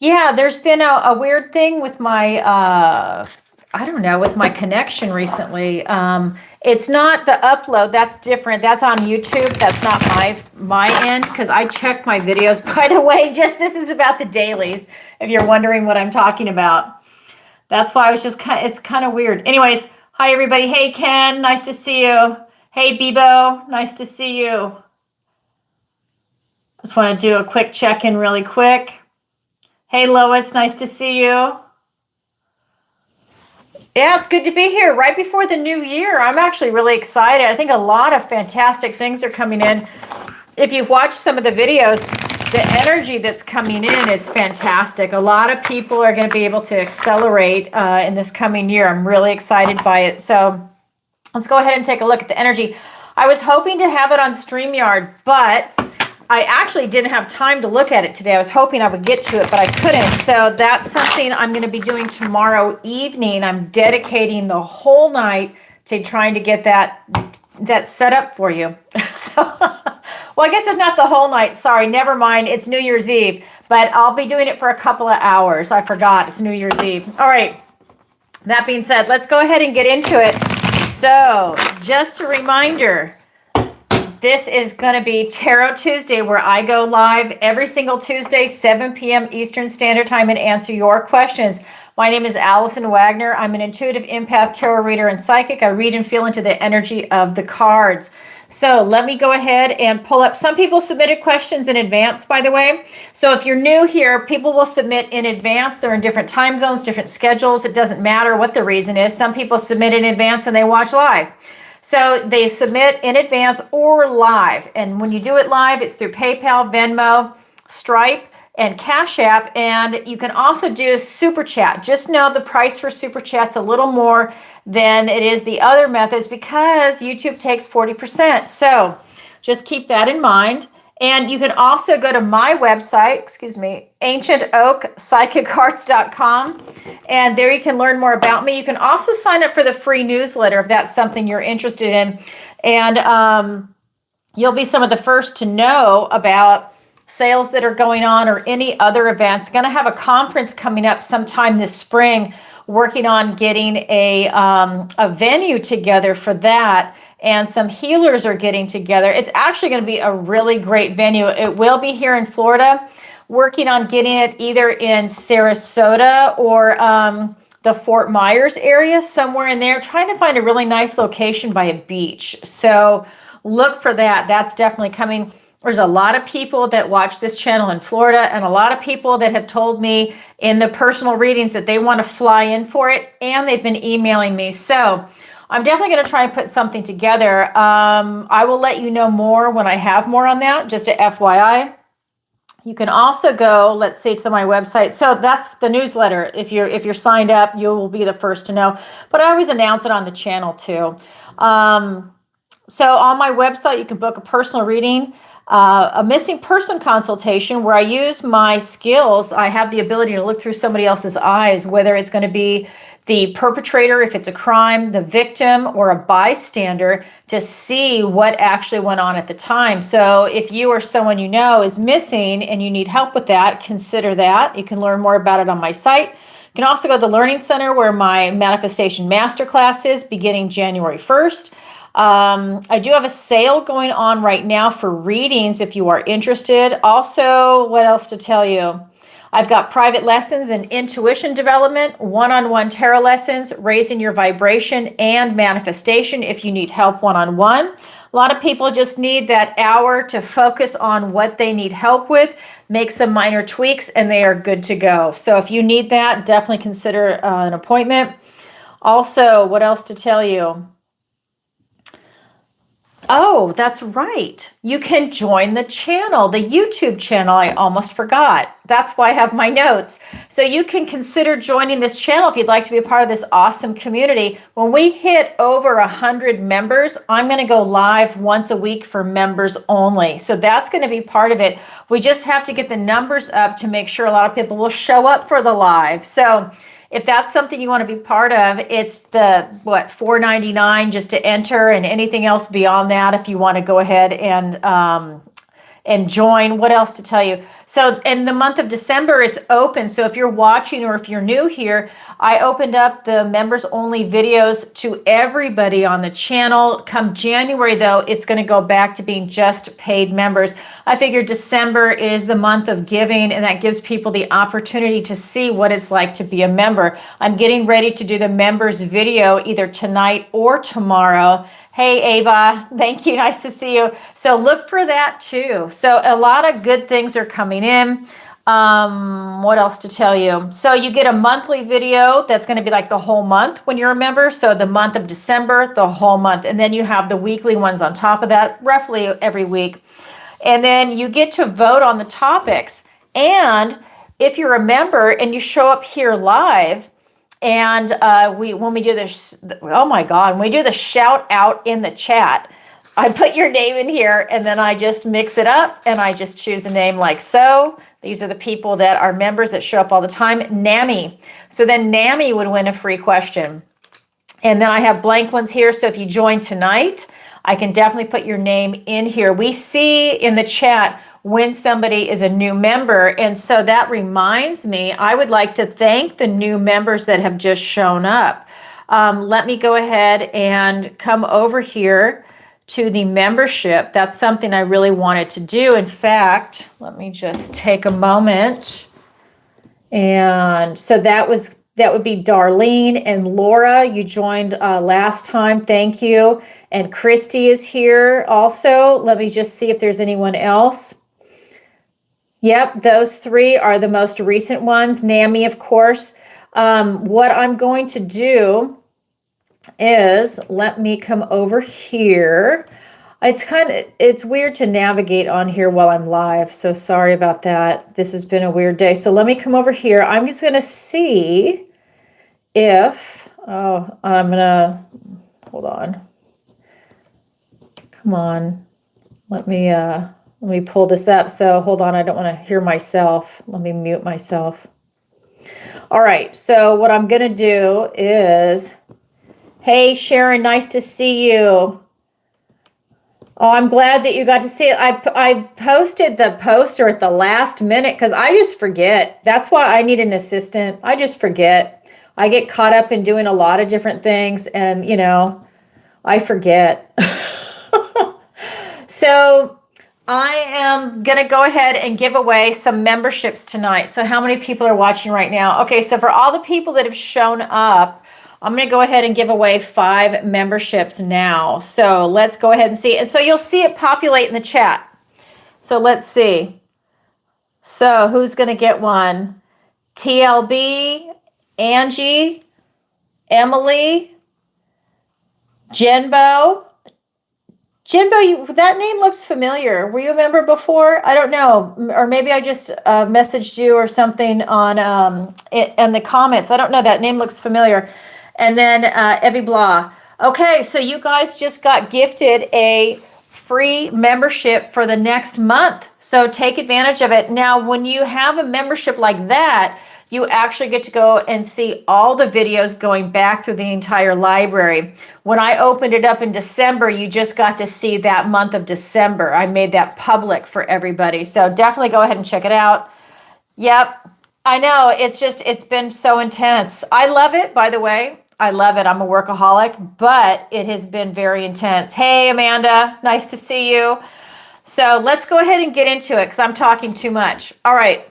Yeah, there's been a weird thing with my, I don't know, with my connection recently. It's not the upload, that's different. That's on YouTube. That's not my end because I check my videos, by the way. Just this is about the dailies, if you're wondering what I'm talking about. That's why I was just it's kind of weird. Anyways, hi everybody. Hey Ken, nice to see you. Hey Bebo, nice to see you. Just want to do a quick check-in really quick. Hey Lois, nice to see you. Yeah, it's good to be here right before the new year. I'm actually really excited. I think a lot of fantastic things are coming in. If you've watched some of the videos, the energy that's coming in is fantastic. A lot of people are going to be able to accelerate in this coming year. I'm really excited by it. So let's go ahead and take a look at the energy. I was hoping to have it on StreamYard, but I actually didn't have time to look at it today. I was hoping I would get to it, but I couldn't. So that's something I'm going to be doing tomorrow evening. I'm dedicating the whole night to trying to get that set up for you. So, well, I guess it's not the whole night. Sorry, never mind. It's New Year's Eve, but I'll be doing it for a couple of hours. I forgot it's New Year's Eve. All right. That being said, let's go ahead and get into it. So just a reminder, this is going to be Tarot Tuesday, where I go live every single Tuesday, 7 p.m. Eastern Standard Time, and answer your questions. My name is Alison Wagner. I'm an intuitive empath, tarot reader, and psychic. I read and feel into the energy of the cards. So let me go ahead and pull up. Some people submitted questions in advance, by the way. So if you're new here, people will submit in advance. They're in different time zones, different schedules. It doesn't matter what the reason is. Some people submit in advance and they watch live. So they submit in advance or live. And when you do it live, it's through PayPal, Venmo, Stripe, and Cash App. And you can also do Super Chat. Just know the price for Super Chat's a little more than it is the other methods because YouTube takes 40%. So just keep that in mind. And you can also go to my website, ancientoakpsychicarts.com, and there you can learn more about me. You can also sign up for the free newsletter if that's something you're interested in. And you'll be some of the first to know about sales that are going on or any other events. Going to have a conference coming up sometime this spring, working on getting a venue together for that. And some healers are getting together. It's actually going to be a really great venue. It will be here in Florida, working on getting it either in Sarasota or the Fort Myers area, somewhere in there, trying to find a really nice location by a beach. So look for that. That's definitely coming. There's a lot of people that watch this channel in Florida and a lot of people that have told me in the personal readings that they want to fly in for it, and they've been emailing me. So I'm definitely going to try and put something together. I will let you know more when I have more on that, just a FYI. You can also go, let's see, to my website. So that's the newsletter. If you're signed up, you will be the first to know. But I always announce it on the channel too. So on my website, you can book a personal reading, a missing person consultation where I use my skills. I have the ability to look through somebody else's eyes, whether it's going to be the perpetrator, if it's a crime, the victim, or a bystander, to see what actually went on at the time. So if you or someone you know is missing and you need help with that, consider that. You can learn more about it on my site. You can also go to the Learning Center where my Manifestation Masterclass is beginning January 1st. I do have a sale going on right now for readings if you are interested. Also, what else to tell you? I've got private lessons in intuition development, one-on-one tarot lessons, raising your vibration, and manifestation if you need help one-on-one. A lot of people just need that hour to focus on what they need help with, make some minor tweaks, and they are good to go. So if you need that, definitely consider an appointment. Also, what else to tell you? Oh, that's right. You can join the channel, the YouTube channel. I almost forgot. That's why I have my notes. So you can consider joining this channel if you'd like to be a part of this awesome community. When we hit over 100 members, I'm going to go live once a week for members only. So that's going to be part of it. We just have to get the numbers up to make sure a lot of people will show up for the live. So if that's something you want to be part of, it's the, $4.99 just to enter, and anything else beyond that if you want to go ahead and join. What else to tell you? So in the month of December, it's open. So if you're watching or if you're new here, I opened up the members only videos to everybody on the channel. Come January, though, it's going to go back to being just paid members. I figure December is the month of giving, and that gives people the opportunity to see what it's like to be a member. I'm getting ready to do the members video either tonight or tomorrow. Hey, Ava, thank you. Nice to see you. So look for that too. So a lot of good things are coming in. What else to tell you? So you get a monthly video that's going to be like the whole month when you're a member. So the month of December, the whole month. And then you have the weekly ones on top of that, roughly every week. And then you get to vote on the topics. And if you're a member and you show up here live, and when we do this, oh my God, when we do the shout out in the chat, I put your name in here and then I just mix it up and I just choose a name like so. These are the people that are members that show up all the time. NAMI. So then NAMI would win a free question. And then I have blank ones here. So if you join tonight, I can definitely put your name in here. We see in the chat when somebody is a new member. And so that reminds me, I would like to thank the new members that have just shown up. Let me go ahead and come over here to the membership. That's something I really wanted to do. In fact, let me just take a moment. And so that would be Darlene and Laura. You joined last time. Thank you. And Christy is here also. Let me just see if there's anyone else. Yep, those three are the most recent ones. NAMI, of course. What I'm going to do is let me come over here. It's weird to navigate on here while I'm live. So sorry about that. This has been a weird day. So let me come over here. I'm just going to see if, hold on. Come on. Let me pull this up. So hold on. I don't want to hear myself. Let me mute myself. All right. So what I'm going to do is, hey, Sharon, nice to see you. Oh, I'm glad that you got to see it. I posted the poster at the last minute because I just forget. That's why I need an assistant. I just forget. I get caught up in doing a lot of different things and, I forget. So I am going to go ahead and give away some memberships tonight. So how many people are watching right now? Okay, so for all the people that have shown up, I'm going to go ahead and give away 5 memberships now. So let's go ahead and see. And so you'll see it populate in the chat. So let's see. So who's going to get one? TLB, Angie, Emily, Jenbo. Jenbo, that name looks familiar. Were you a member before? I don't know. Or maybe I just messaged you or something on in the comments. I don't know. That name looks familiar. And then Evie Blah. Okay, so you guys just got gifted a free membership for the next month. So take advantage of it. Now, when you have a membership like that, you actually get to go and see all the videos going back through the entire library. When I opened it up in December, you just got to see that month of December. I made that public for everybody. So definitely go ahead and check it out. Yep, I know. It's been so intense. I love it, by the way. I love it. I'm a workaholic, but it has been very intense. Hey, Amanda, nice to see you. So let's go ahead and get into it because I'm talking too much. All right.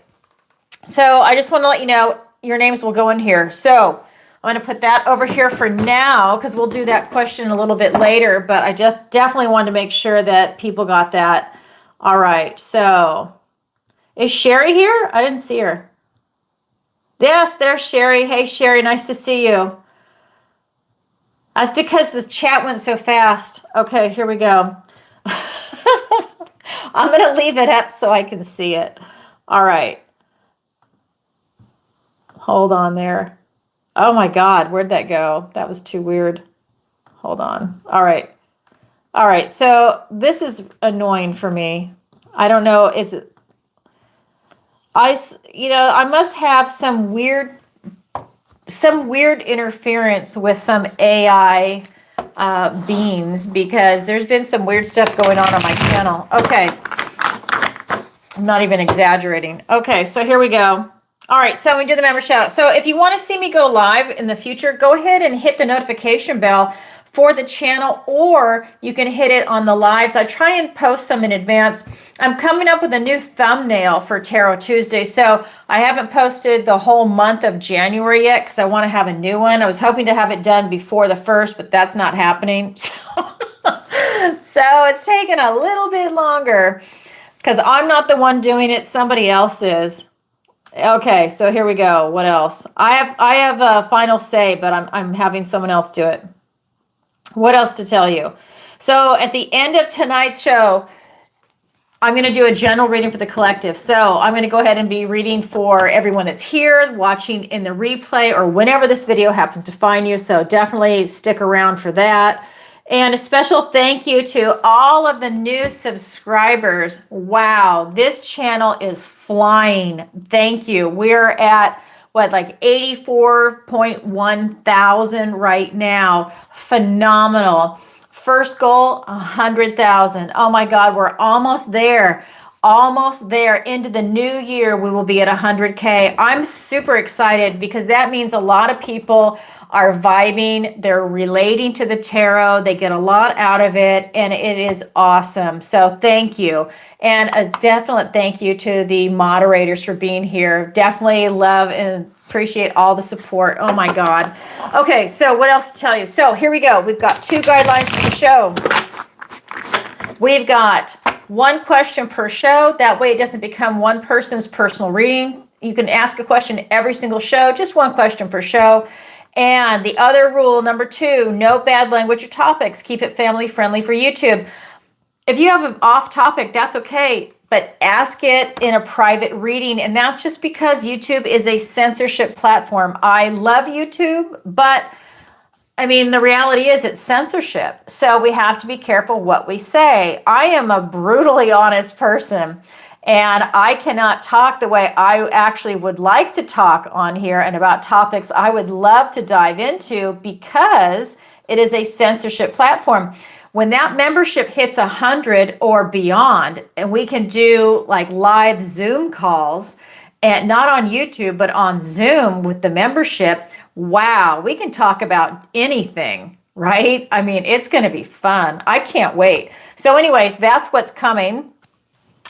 So I just want to let you know your names will go in here. So I'm going to put that over here for now because we'll do that question a little bit later. But I just definitely wanted to make sure that people got that. All right. So is Sherry here? I didn't see her. Yes, there's Sherry. Hey, Sherry, nice to see you. That's because the chat went so fast. Okay, here we go. I'm going to leave it up so I can see it. All right. Hold on there. Oh my God, where'd that go? That was too weird. Hold on. All right. All right, so this is annoying for me. I don't know. I must have some weird interference with some AI beings because there's been some weird stuff going on my channel. Okay. I'm not even exaggerating. Okay, so here we go. All right, so we do the member shout out. So if you want to see me go live in the future, go ahead and hit the notification bell for the channel, or you can hit it on the lives. I try and post some in advance. I'm coming up with a new thumbnail for Tarot Tuesday, so I haven't posted the whole month of January yet because I want to have a new one. I was hoping to have it done before the 1st, but that's not happening. So it's taken a little bit longer because I'm not the one doing it, somebody else is. Okay, so here we go. What else? I have a final say, but I'm having someone else do it. What else to tell you? So at the end of tonight's show, I'm going to do a general reading for the collective. So I'm going to go ahead and be reading for everyone that's here, watching in the replay, or whenever this video happens to find you. So definitely stick around for that. And a special thank you to all of the new subscribers. Wow, this channel is flying. Thank you. We're at what, like 84.1 thousand right now. Phenomenal. First goal, 100,000. Oh my God, we're almost there. Almost there. Into the new year, we will be at 100K. I'm super excited because that means a lot of people are vibing, they're relating to the tarot, they get a lot out of it, and it is awesome. So thank you. And a definite thank you to the moderators for being here. Definitely love and appreciate all the support. Oh my God. Okay, so what else to tell you? So here we go. We've got 2 guidelines for the show. We've got 1 question per show. That way it doesn't become one person's personal reading. You can ask a question every single show, just 1 question per show. And the other rule, number 2, no bad language or topics. Keep it family friendly for YouTube. If you have an off topic, that's okay, but ask it in a private reading. And that's just because YouTube is a censorship platform. I love YouTube, but I mean, the reality is it's censorship. So we have to be careful what we say. I am a brutally honest person, and I cannot talk the way I actually would like to talk on here and about topics I would love to dive into because it is a censorship platform. When that membership hits 100 or beyond, and we can do like live Zoom calls, and not on YouTube, but on Zoom with the membership, wow, we can talk about anything, right? I mean, it's going to be fun. I can't wait. So anyways, that's what's coming.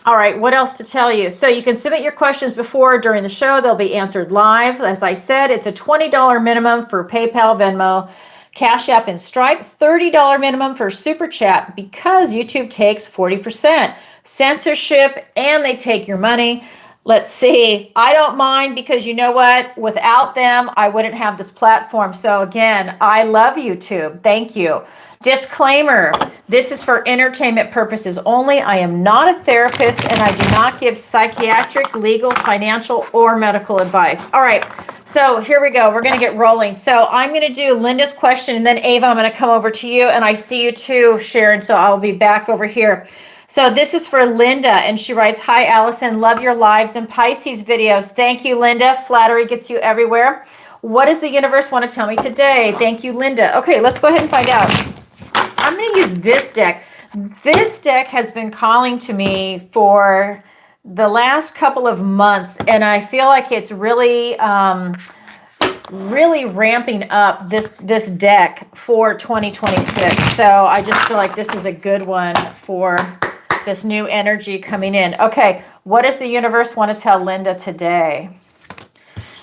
All right, what else to tell you? So you can submit your questions before or during the show. They'll be answered live. As I said, it's a $20 minimum for PayPal, Venmo, Cash App, and Stripe. $30 minimum for Super Chat because YouTube takes 40%. Censorship, and they take your money. Let's see. I don't mind because you know what? Without them, I wouldn't have this platform. So again, I love YouTube. Thank you. Disclaimer, this is for entertainment purposes only. I am not a therapist and I do not give psychiatric, legal, financial, or medical advice. All right, so here we go. We're going to get rolling. So I'm going to do Linda's question, and then Ava, I'm going to come over to you, and I see you too, Sharon, so I'll be back over here. So this is for Linda, and she writes, "Hi, Allison. Love your lives and Pisces videos." Thank you, Linda. Flattery gets you everywhere. What does the universe want to tell me today? Thank you, Linda. Okay, let's go ahead and find out. I'm going to use this deck. This deck has been calling to me for the last couple of months, and I feel like it's really, really ramping up this deck for 2026. So I just feel like this is a good one for this new energy coming in. Okay, what does the universe want to tell Linda today?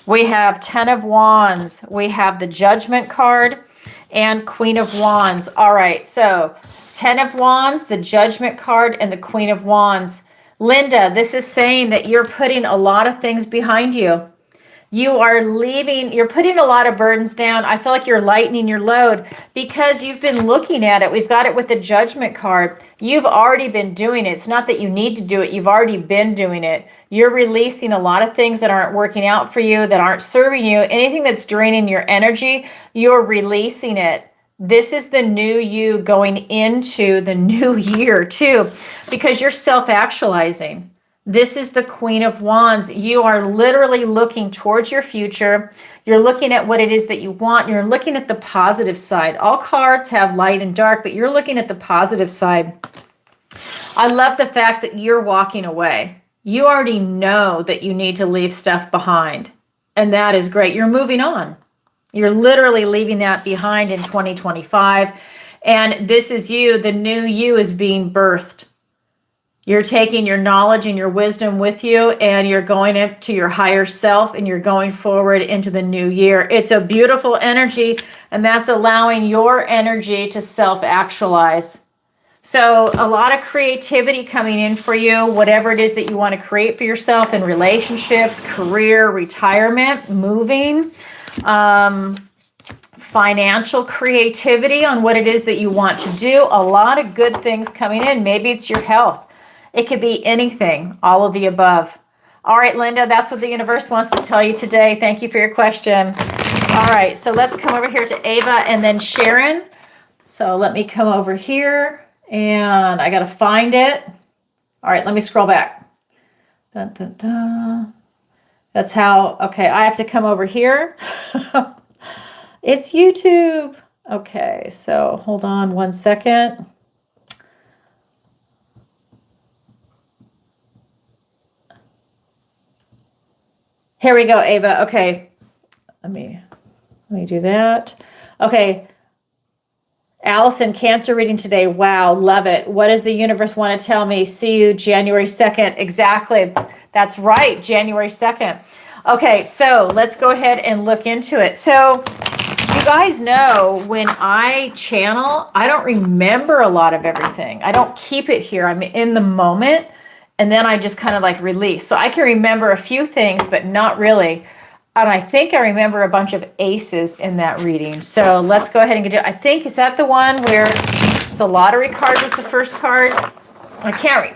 We have 10 of Wands. We have the Judgment card and Queen of Wands. All right, so 10 of Wands, the Judgment card, and the Queen of Wands. Linda, this is saying that you're putting a lot of things behind you. You are leaving, you're putting a lot of burdens down. I feel like you're lightening your load because you've been looking at it. We've got it with the Judgment card. You've already been doing it. It's not that you need to do it. You've already been doing it. You're releasing a lot of things that aren't working out for you, that aren't serving you. Anything that's draining your energy, you're releasing it. This is the new you going into the new year too, because you're self-actualizing. This is the Queen of Wands. You are literally looking towards your future. You're looking at what it is that you want. You're looking at the positive side. All cards have light and dark, but you're looking at the positive side. I love the fact that you're walking away. You already know that you need to leave stuff behind. And that is great. You're moving on. You're literally leaving that behind in 2025. And this is you. The new you is being birthed. You're taking your knowledge and your wisdom with you, and you're going into your higher self, and you're going forward into the new year. It's a beautiful energy, and that's allowing your energy to self-actualize. So a lot of creativity coming in for you, whatever it is that you want to create for yourself in relationships, career, retirement, moving, financial creativity on what it is that you want to do. A lot of good things coming in. Maybe it's your health. It could be anything, all of the above. All right, Linda, that's what the universe wants to tell you today. Thank you for your question. All right, so let's come over here to Ava and then Sharon. So let me come over here, and I got to find it. All right, let me scroll back. Dun, dun, dun. That's how, okay, I have to come over here. It's YouTube. Okay, so hold on one second. Here we go, Ava. Okay, let me do that. Okay, Alison, Cancer reading today. Wow, love it. What does the universe want to tell me? See you January 2nd. Exactly. That's right, January 2nd. Okay, so let's go ahead and look into it. So you guys know when I channel, I don't remember a lot of everything. I don't keep it here. I'm in the moment. And then I just kind of like release. So I can remember a few things, but not really. And I think I remember a bunch of aces in that reading. So let's go ahead and get it. I think, is that the one where the lottery card was the first card? I can't,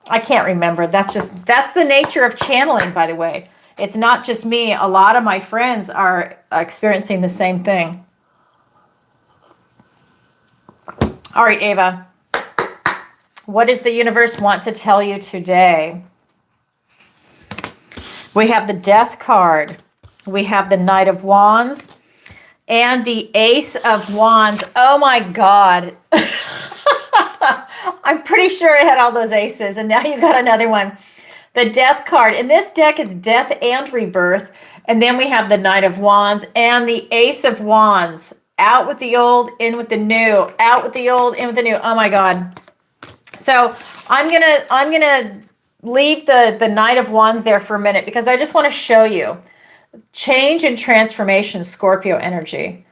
I can't remember. That's the nature of channeling, by the way. It's not just me. A lot of my friends are experiencing the same thing. All right, Ava. What does the universe want to tell you today? We have the Death card. We have the Knight of Wands and the Ace of Wands. Oh my God. I'm pretty sure I had all those aces, and now you got another one. The Death card. In this deck, it's death and rebirth. And then we have the Knight of Wands and the Ace of Wands. Out with the old, in with the new. Out with the old, in with the new. Oh my God. So I'm gonna leave the Knight of Wands there for a minute, because I just want to show you change and transformation, Scorpio energy.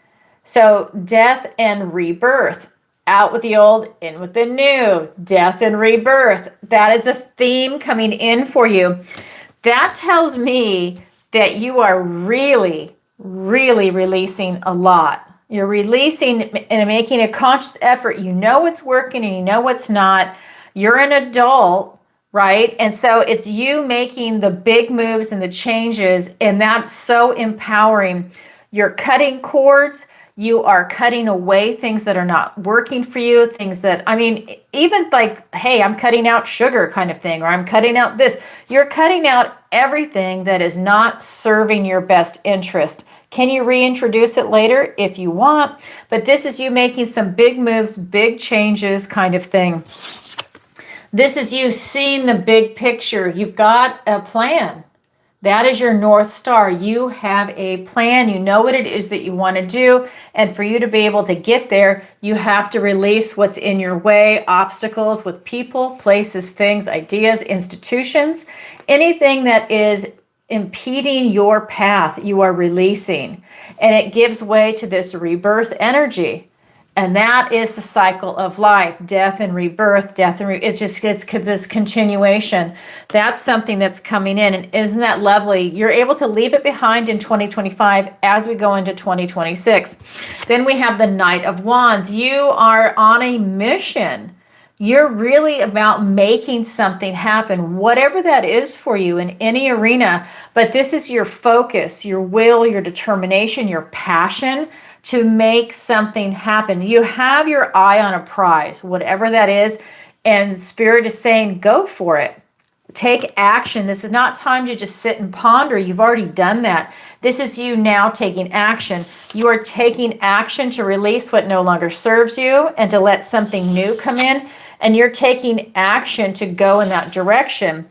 So death and rebirth, out with the old, in with the new, death and rebirth. That is a theme coming in for you. That tells me that you are really, really releasing a lot. You're releasing and making a conscious effort. You know what's working and you know what's not. You're an adult, right? And so it's you making the big moves and the changes, and that's so empowering. You're cutting cords. You are cutting away things that are not working for you, things that, I mean, even like, hey, I'm cutting out sugar kind of thing, or I'm cutting out this. You're cutting out everything that is not serving your best interest. Can you reintroduce it later if you want? But this is you making some big moves, big changes kind of thing. This is you seeing the big picture. You've got a plan. That is your North Star. You have a plan. You know what it is that you want to do. And for you to be able to get there, you have to release what's in your way, obstacles with people, places, things, ideas, institutions, anything that is impeding your path, you are releasing. And it gives way to this rebirth energy. And that is the cycle of life, death and rebirth, it's this continuation. That's something that's coming in. And isn't that lovely? You're able to leave it behind in 2025 as we go into 2026. Then we have the Knight of Wands. You are on a mission. You're really about making something happen, whatever that is for you in any arena. But this is your focus, your will, your determination, your passion to make something happen. You have your eye on a prize, whatever that is, and Spirit is saying, go for it. Take action. This is not time to just sit and ponder. You've already done that. This is you now taking action. You are taking action to release what no longer serves you and to let something new come in. and you're taking action to go in that direction.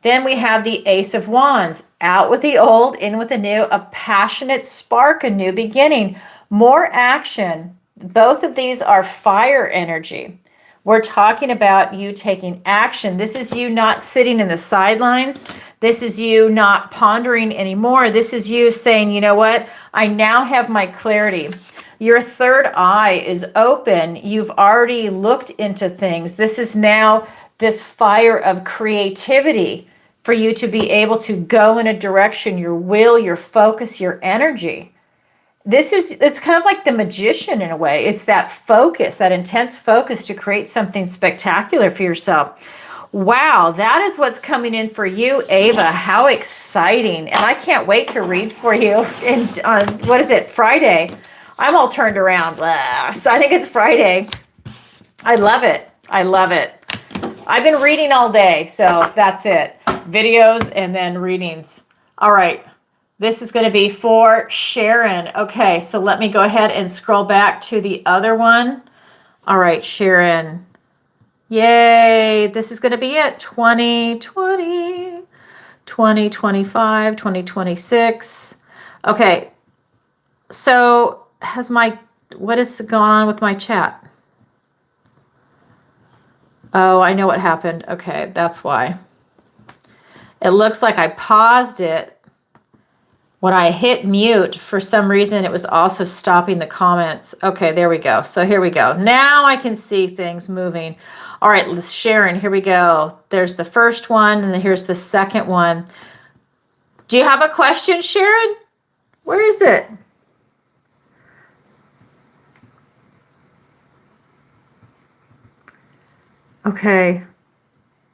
Then we have the Ace of Wands, out with the old, in with the new, a passionate spark, a new beginning, more action. Both of these are fire energy. We're talking about you taking action. This is you not sitting in the sidelines. This is you not pondering anymore. This is you saying, you know what? I now have my clarity. Your third eye is open. You've already looked into things. This is now this fire of creativity for you to be able to go in a direction, your will, your focus, your energy. It's kind of like the magician in a way. It's that focus, that intense focus to create something spectacular for yourself. Wow, that is what's coming in for you, Ava. How exciting. And I can't wait to read for you on, what is it, Friday. I'm all turned around. So I think it's Friday. I love it. I love it. I've been reading all day, so that's it. Videos and then readings. All right. This is going to be for Sharon. Okay, so let me go ahead and scroll back to the other one. All right, Sharon. Yay. This is going to be it. 2020, 2025, 2026. Okay. So what is going on with my chat? Oh, I know what happened. Okay, that's why. It looks like I paused it. When I hit mute, for some reason, it was also stopping the comments. Okay, there we go. So here we go. Now I can see things moving. All right, Sharon, here we go. There's the first one, and then here's the second one. Do you have a question, Sharon? Where is it? Okay.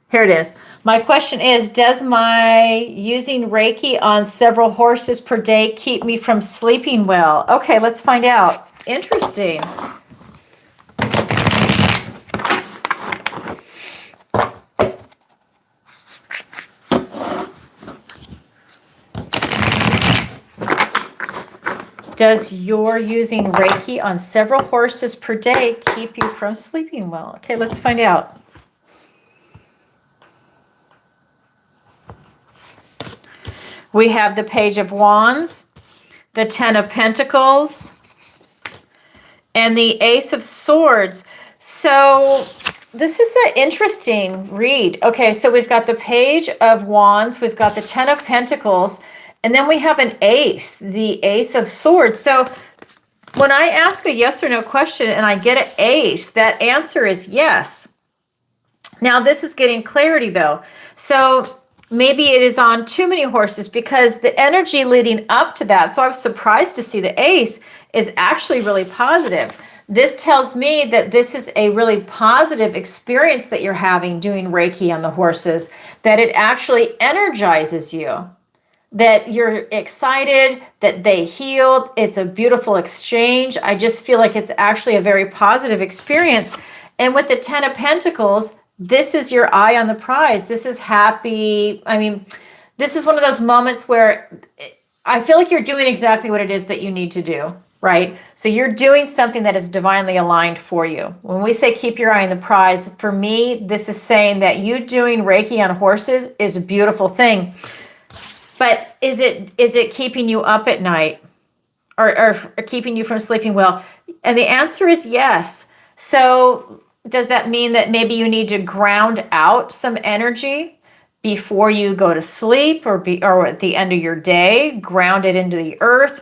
Here it is. My question is, does my using Reiki on several horses per day keep me from sleeping well? Okay, let's find out. Interesting. Does your using Reiki on several horses per day keep you from sleeping well? Okay, let's find out. We have the Page of Wands, the Ten of Pentacles, and the Ace of Swords. So this is an interesting read. Okay, so we've got the Page of Wands, we've got the Ten of Pentacles, and then we have an Ace, the Ace of Swords. So when I ask a yes or no question and I get an Ace, that answer is yes. Now this is getting clarity though. So maybe it is on too many horses, because the energy leading up to that, so I was surprised to see the Ace, is actually really positive. This tells me that this is a really positive experience that you're having doing Reiki on the horses, that it actually energizes you, that you're excited, that they healed. It's a beautiful exchange. I just feel like it's actually a very positive experience. And with the Ten of Pentacles, this is your eye on the prize. This is happy. I mean, this is one of those moments where I feel like you're doing exactly what it is that you need to do, right? So you're doing something that is divinely aligned for you. When we say keep your eye on the prize, for me, this is saying that you doing Reiki on horses is a beautiful thing. But is it keeping you up at night or keeping you from sleeping well? And the answer is yes. So does that mean that maybe you need to ground out some energy before you go to sleep, or at the end of your day, ground it into the earth?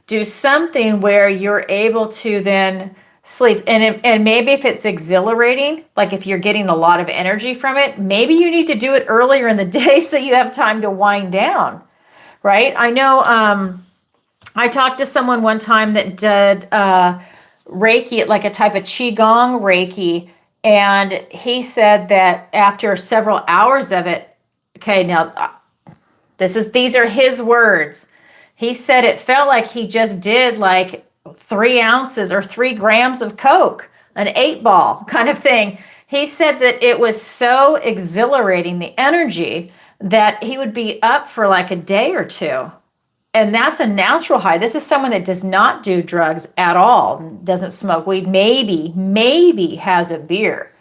Do something where you're able to then sleep. And maybe if it's exhilarating, like if you're getting a lot of energy from it, maybe you need to do it earlier in the day so you have time to wind down, right? I know I talked to someone one time that did Reiki, like a type of Qigong Reiki, and he said that after several hours of it, okay, now these are his words. He said it felt like he just did like 3 ounces or 3 grams of Coke, an 8-ball kind of thing. He said that it was so exhilarating, the energy, that he would be up for like a day or two. And that's a natural high. This is someone that does not do drugs at all, doesn't smoke weed, maybe has a beer.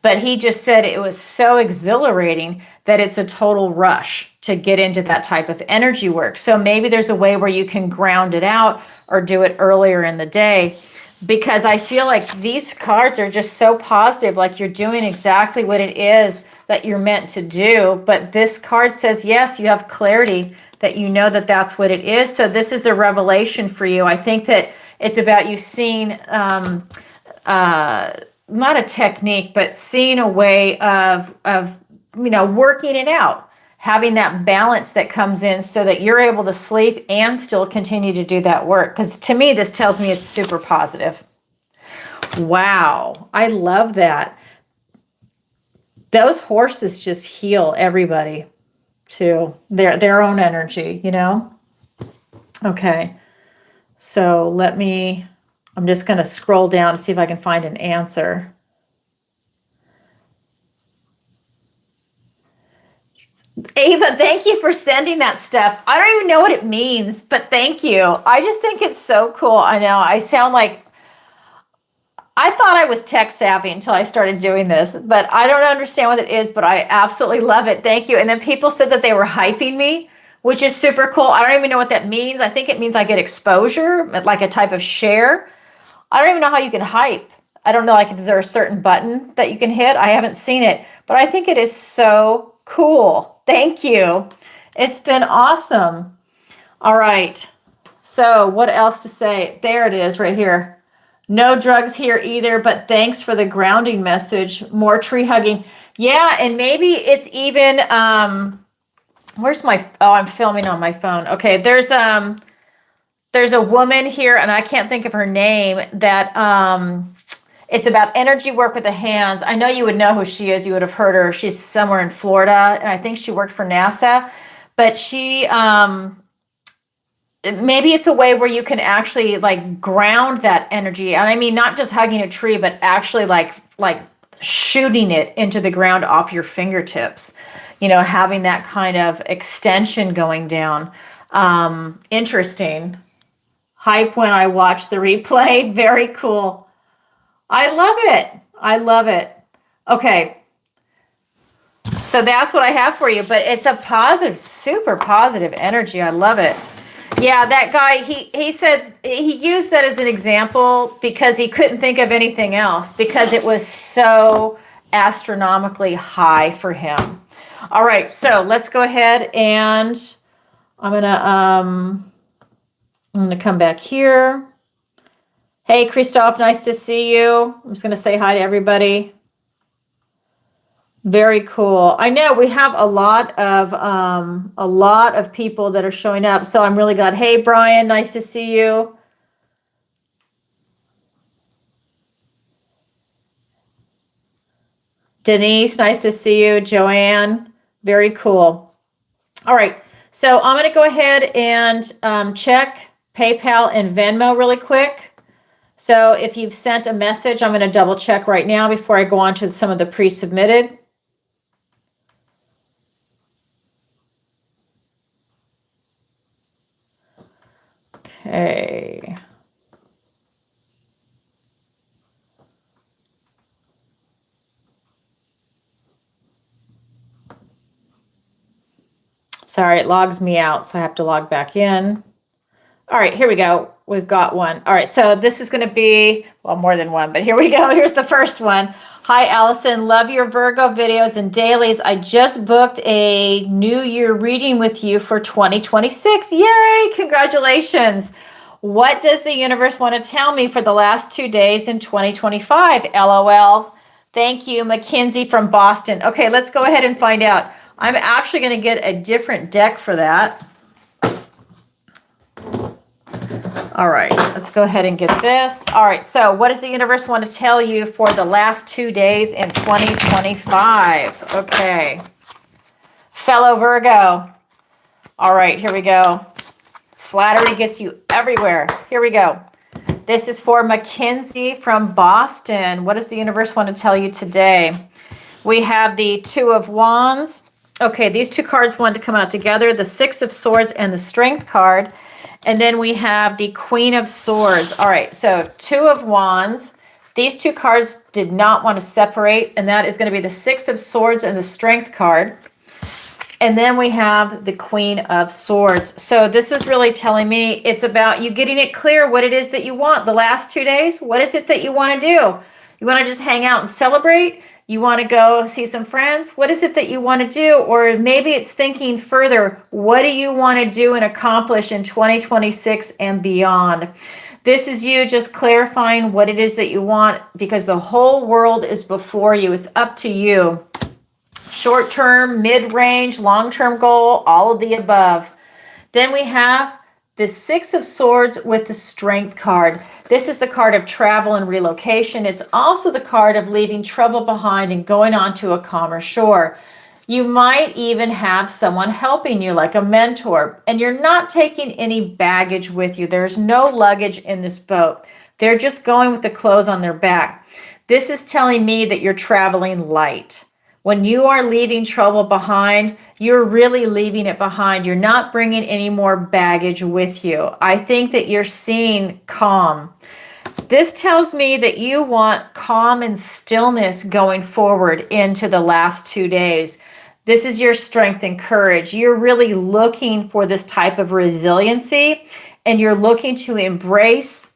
but he just said it was so exhilarating that it's a total rush to get into that type of energy work. So maybe there's a way where you can ground it out or do it earlier in the day, because I feel like these cards are just so positive, like you're doing exactly what it is that you're meant to do. But this card says, yes, you have clarity, that you know that that's what it is. So this is a revelation for you. I think that it's about you seeing, not a technique, but seeing a way of working it out, having that balance that comes in so that you're able to sleep and still continue to do that work. Because to me, this tells me it's super positive. Wow, I love that. Those horses just heal everybody to their own energy, Okay, so I'm just going to scroll down to see if I can find an answer. Ava, thank you for sending that stuff. I don't even know what it means, but thank you. I just think it's so cool. I know I sound like, I thought I was tech savvy until I started doing this, but I don't understand what it is, but I absolutely love it. Thank you. And then people said that they were hyping me, which is super cool. I don't even know what that means. I think it means I get exposure, like a type of share. I don't even know how you can hype. I don't know, like, is there a certain button that you can hit? I haven't seen it, but I think it is so cool. Thank you. It's been awesome. All right. So what else to say? There it is right here. No drugs here either, but thanks for the grounding message. More tree hugging. Yeah, and maybe it's even, where's I'm filming on my phone. Okay, there's a woman here, and I can't think of her name, that it's about energy work with the hands. I know you would know who she is. You would have heard her. She's somewhere in Florida, and I think she worked for NASA. But she, maybe it's a way where you can actually like ground that energy. And I mean, not just hugging a tree, but actually like shooting it into the ground off your fingertips, having that kind of extension going down. Interesting. Hype when I watch the replay. Very cool. I love it. I love it. Okay. So that's what I have for you, but it's a positive, super positive energy. I love it. Yeah, that guy, he said he used that as an example because he couldn't think of anything else, because it was so astronomically high for him. All right, so let's go ahead, and I'm gonna come back here. Hey, Christoph, nice to see you. I'm just gonna say hi to everybody. Very cool. I know we have a lot of people that are showing up, so I'm really glad. Hey, Brian, nice to see you. Denise, nice to see you. Joanne, very cool. All right, so I'm going to go ahead and check PayPal and Venmo really quick. So if you've sent a message, I'm going to double check right now before I go on to some of the pre-submitted. Okay. Sorry, it logs me out, so I have to log back in. All right, here we go. We've got one. All right, so this is going to be, well, more than one, but here we go. Here's the first one. Hi, Alison. Love your Virgo videos and dailies. I just booked a New Year reading with you for 2026. Yay! Congratulations. What does the universe want to tell me for the last 2 days in 2025? LOL. Thank you, Mackenzie from Boston. Okay, let's go ahead and find out. I'm actually going to get a different deck for that. All right, let's go ahead and get this. All right, so what does the universe want to tell you for the last 2 days in 2025? Okay. Fellow Virgo. All right, here we go. Flattery gets you everywhere. Here we go. This is for Mackenzie from Boston. What does the universe want to tell you today? We have the Two of Wands. Okay, these two cards want to come out together, the Six of Swords and the Strength card. And then we have the Queen of Swords. All right, so Two of Wands. These two cards did not want to separate, and that is going to be the Six of Swords and the Strength card. And then we have the Queen of Swords. So this is really telling me it's about you getting it clear what it is that you want the last 2 days. What is it that you want to do? You want to just hang out and celebrate? You want to go see some friends? What is it that you want to do? Or maybe it's thinking further. What do you want to do and accomplish in 2026 and beyond? This is you just clarifying what it is that you want, because the whole world is before you. It's up to you. Short-term, mid-range, long-term goal, all of the above. Then we have the Six of Swords with the Strength card. This is the card of travel and relocation. It's also the card of leaving trouble behind and going on to a calmer shore. You might even have someone helping you, like a mentor, and you're not taking any baggage with you. There's no luggage in this boat. They're just going with the clothes on their back. This is telling me that you're traveling light. When you are leaving trouble behind, you're really leaving it behind. You're not bringing any more baggage with you. I think that you're seeing calm. This tells me that you want calm and stillness going forward into the last 2 days. This is your strength and courage. You're really looking for this type of resiliency, and you're looking to embrace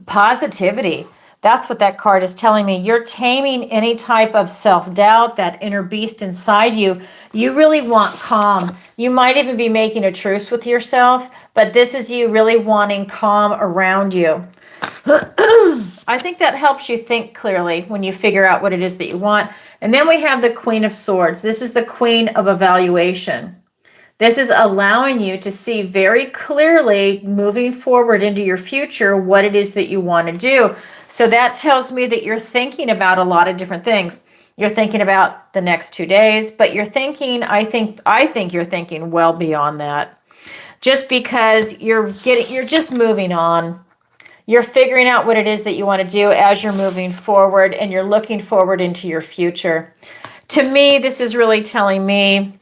positivity. That's what that card is telling me. You're taming any type of self-doubt, that inner beast inside you. You really want calm. You might even be making a truce with yourself, but this is you really wanting calm around you. I think that helps you think clearly when you figure out what it is that you want. And then we have the Queen of Swords. This is the Queen of Evaluation. This is allowing you to see very clearly moving forward into your future what it is that you want to do. So that tells me that you're thinking about a lot of different things. You're thinking about the next 2 days, but you're thinking, I think you're thinking well beyond that. Just because you're just moving on. You're figuring out what it is that you want to do as you're moving forward, and you're looking forward into your future. To me, this is really telling me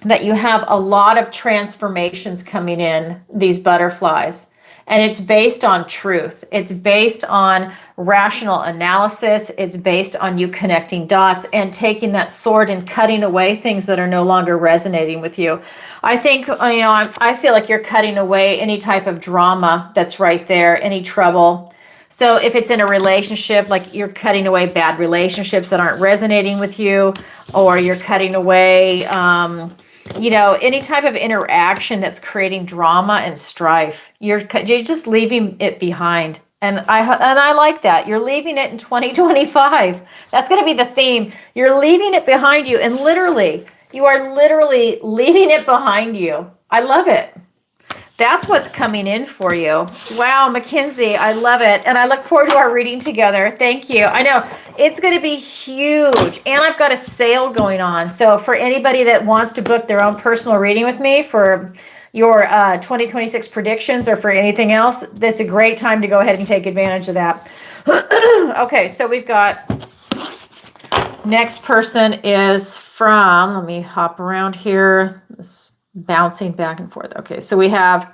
that you have a lot of transformations coming in, these butterflies. And it's based on truth. It's based on rational analysis. It's based on you connecting dots and taking that sword and cutting away things that are no longer resonating with you. I think, I feel like you're cutting away any type of drama that's right there, any trouble. So if it's in a relationship, like you're cutting away bad relationships that aren't resonating with you, or you're cutting away, any type of interaction that's creating drama and strife, you're just leaving it behind. And I like that. You're leaving it in 2025. That's going to be the theme. You're leaving it behind you, and you are literally leaving it behind you. I love it. That's what's coming in for you. Wow, Mackenzie, I love it. And I look forward to our reading together. Thank you. I know it's going to be huge. And I've got a sale going on. So for anybody that wants to book their own personal reading with me for your 2026 predictions or for anything else, that's a great time to go ahead and take advantage of that. Okay, so we've got next person is from, let me hop around here. This bouncing back and forth. Okay, so we have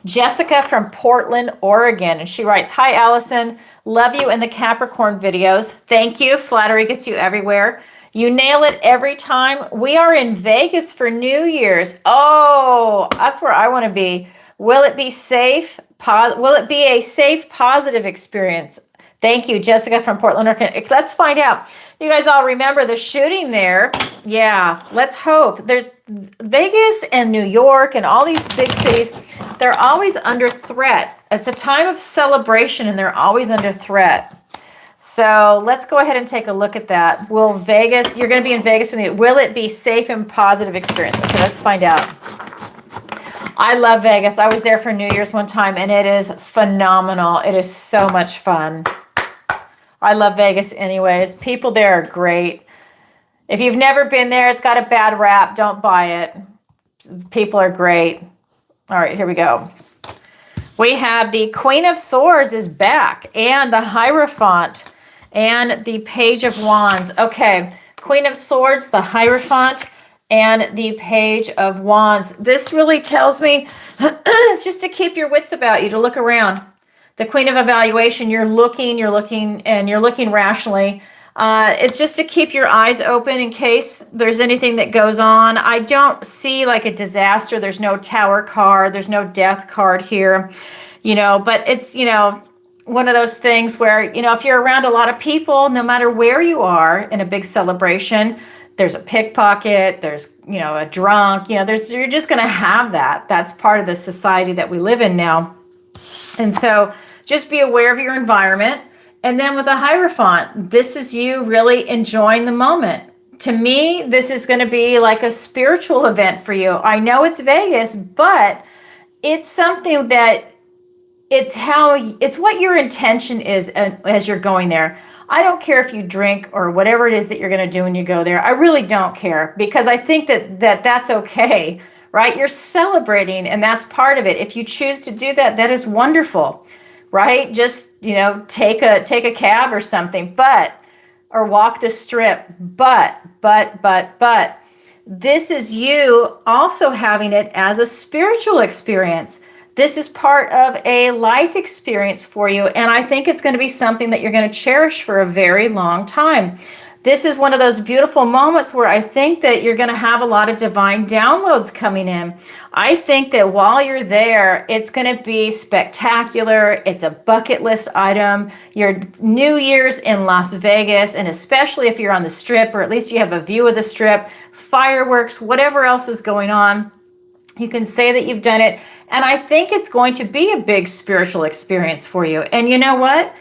Jessica from Portland, Oregon, and she writes, "Hi, Alison. Love you in the Capricorn videos. Thank you. Flattery gets you everywhere. You nail it every time. We are in Vegas for New Year's. Oh, that's where I want to be. Will it be safe? Will it be a safe, positive experience?" Thank you, Jessica from Portland, Oregon. Let's find out. You guys all remember the shooting there. Yeah, let's hope. There's Vegas and New York and all these big cities. They're always under threat. It's a time of celebration, and they're always under threat. So let's go ahead and take a look at that. Will Vegas, you're going to be in Vegas with me. Will it be safe and positive experience? Okay, let's find out. I love Vegas. I was there for New Year's one time, and it is phenomenal. It is so much fun. I love Vegas anyways. People there are great. If you've never been there, it's got a bad rap. Don't buy it. People are great. All right, here we go. We have the Queen of Swords is back, and the Hierophant, and the Page of Wands. Okay, Queen of Swords, the Hierophant, and the Page of Wands. This really tells me it's just to keep your wits about you, to look around. The Queen of Evaluation, you're looking, and you're looking rationally. It's just to keep your eyes open in case there's anything that goes on. I don't see like a disaster. There's no Tower card. There's no Death card here, but it's, one of those things where, if you're around a lot of people, no matter where you are in a big celebration, there's a pickpocket, there's, a drunk, you're just going to have that. That's part of the society that we live in now. And so just be aware of your environment. And then with the Hierophant, this is you really enjoying the moment. To me, this is going to be like a spiritual event for you. I know it's Vegas, but it's something that it's what your intention is as you're going there. I don't care if you drink or whatever it is that you're going to do when you go there. I really don't care, because I think that's okay, right? You're celebrating, and that's part of it. If you choose to do that, that is wonderful, right? Just, take a cab or something, or walk the strip. But this is you also having it as a spiritual experience. This is part of a life experience for you, and I think it's going to be something that you're going to cherish for a very long time. This is one of those beautiful moments where I think that you're going to have a lot of divine downloads coming in. I think that while you're there, it's going to be spectacular. It's a bucket list item. Your New Year's in Las Vegas, and especially if you're on the Strip, or at least you have a view of the Strip, fireworks, whatever else is going on, you can say that you've done it. And I think it's going to be a big spiritual experience for you. And you know what?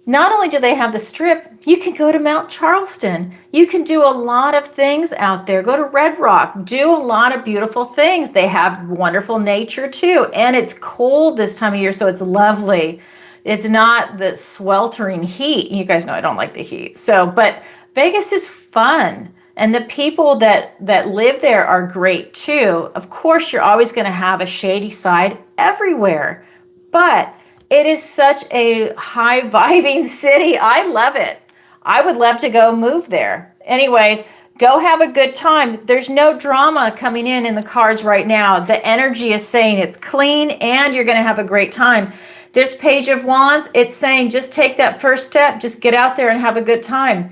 Not only do they have the Strip, you can go to Mount Charleston. You can do a lot of things out there. Go to Red Rock. Do a lot of beautiful things. They have wonderful nature too. And it's cold this time of year, so it's lovely. It's not the sweltering heat. You guys know I don't like the heat. But Vegas is fun. And the people that live there are great too. Of course, you're always going to have a shady side everywhere, but it is such a high vibing city. I love it. I would love to go move there. Anyways, go have a good time. There's no drama coming in the cards right now. The energy is saying it's clean and you're going to have a great time. This Page of Wands, it's saying just take that first step. Just get out there and have a good time.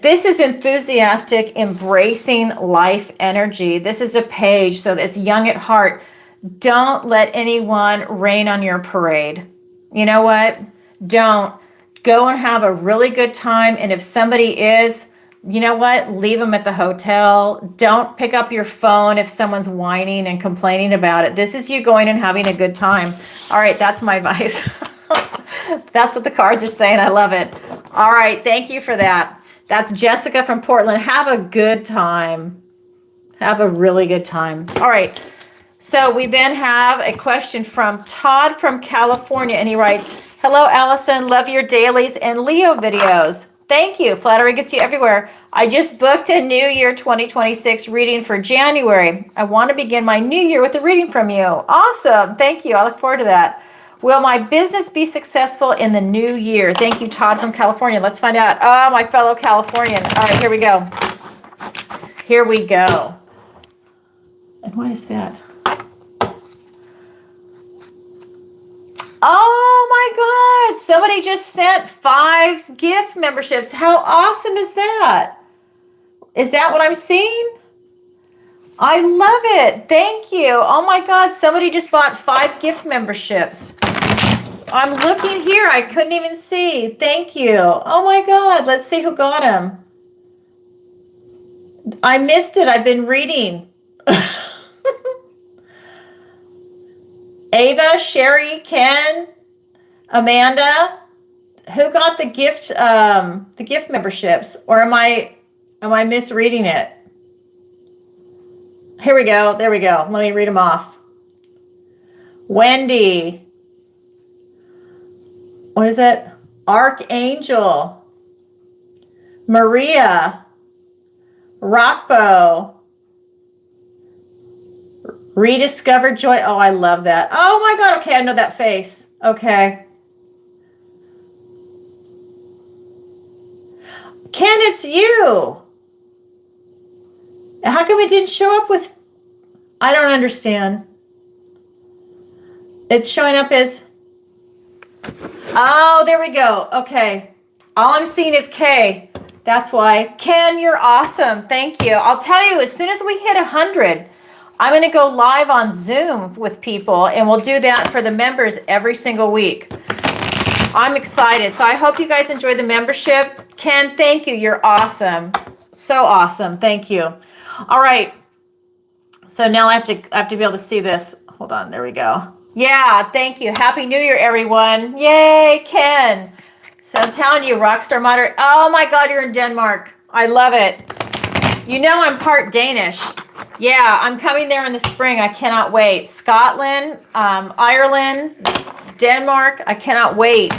This is enthusiastic, embracing life energy. This is a page, so it's young at heart. Don't let anyone rain on your parade. You know what? Don't. Go and have a really good time. And if somebody is, you know what? Leave them at the hotel. Don't pick up your phone if someone's whining and complaining about it. This is you going and having a good time. All right, that's my advice. That's what the cards are saying. I love it. All right, thank you for that. That's Jessica from Portland. Have a good time. Have a really good time. All right. So we then have a question from Todd from California. And he writes, hello, Alison. Love your dailies and Leo videos. Thank you. Flattery gets you everywhere. I just booked a New Year 2026 reading for January. I want to begin my new year with a reading from you. Awesome. Thank you. I look forward to that. Will my business be successful in the new year? Thank you, Todd from California. Let's find out. Oh, my fellow Californian. All right, here we go. Here we go. And what is that? Oh my God. Somebody just sent 5 gift memberships. How awesome is that? Is that what I'm seeing? I love it. Thank you. Oh my God. Somebody just bought 5 gift memberships. I'm looking here. I couldn't even see. Thank you. Oh my God. Let's see who got them. I missed it. I've been reading. Ava, Sherry, Ken, Amanda. Who got the gift memberships? Or am I misreading it? Here we go. There we go. Let me read them off. Wendy. What is it? Archangel. Maria. Rockbow. Rediscovered Joy. Oh, I love that. Oh my God. Okay, I know that face. Okay. Ken, it's you. How come it didn't show up with... I don't understand. It's showing up as... Oh, there we go. Okay. All I'm seeing is K. That's why. Ken, you're awesome. Thank you. I'll tell you, as soon as we hit 100, I'm going to go live on Zoom with people, and we'll do that for the members every single week. I'm excited. So I hope you guys enjoy the membership. Ken, thank you. You're awesome. So awesome. Thank you. All right. So now I have to be able to see this. Hold on. There we go. Yeah, thank you. Happy New Year, everyone. Yay, Ken. So I'm telling you, Rockstar Moderate. Oh my God, you're in Denmark. I love it. You know I'm part Danish. Yeah, I'm coming there in the spring. I cannot wait. Scotland, Ireland, Denmark. I cannot wait.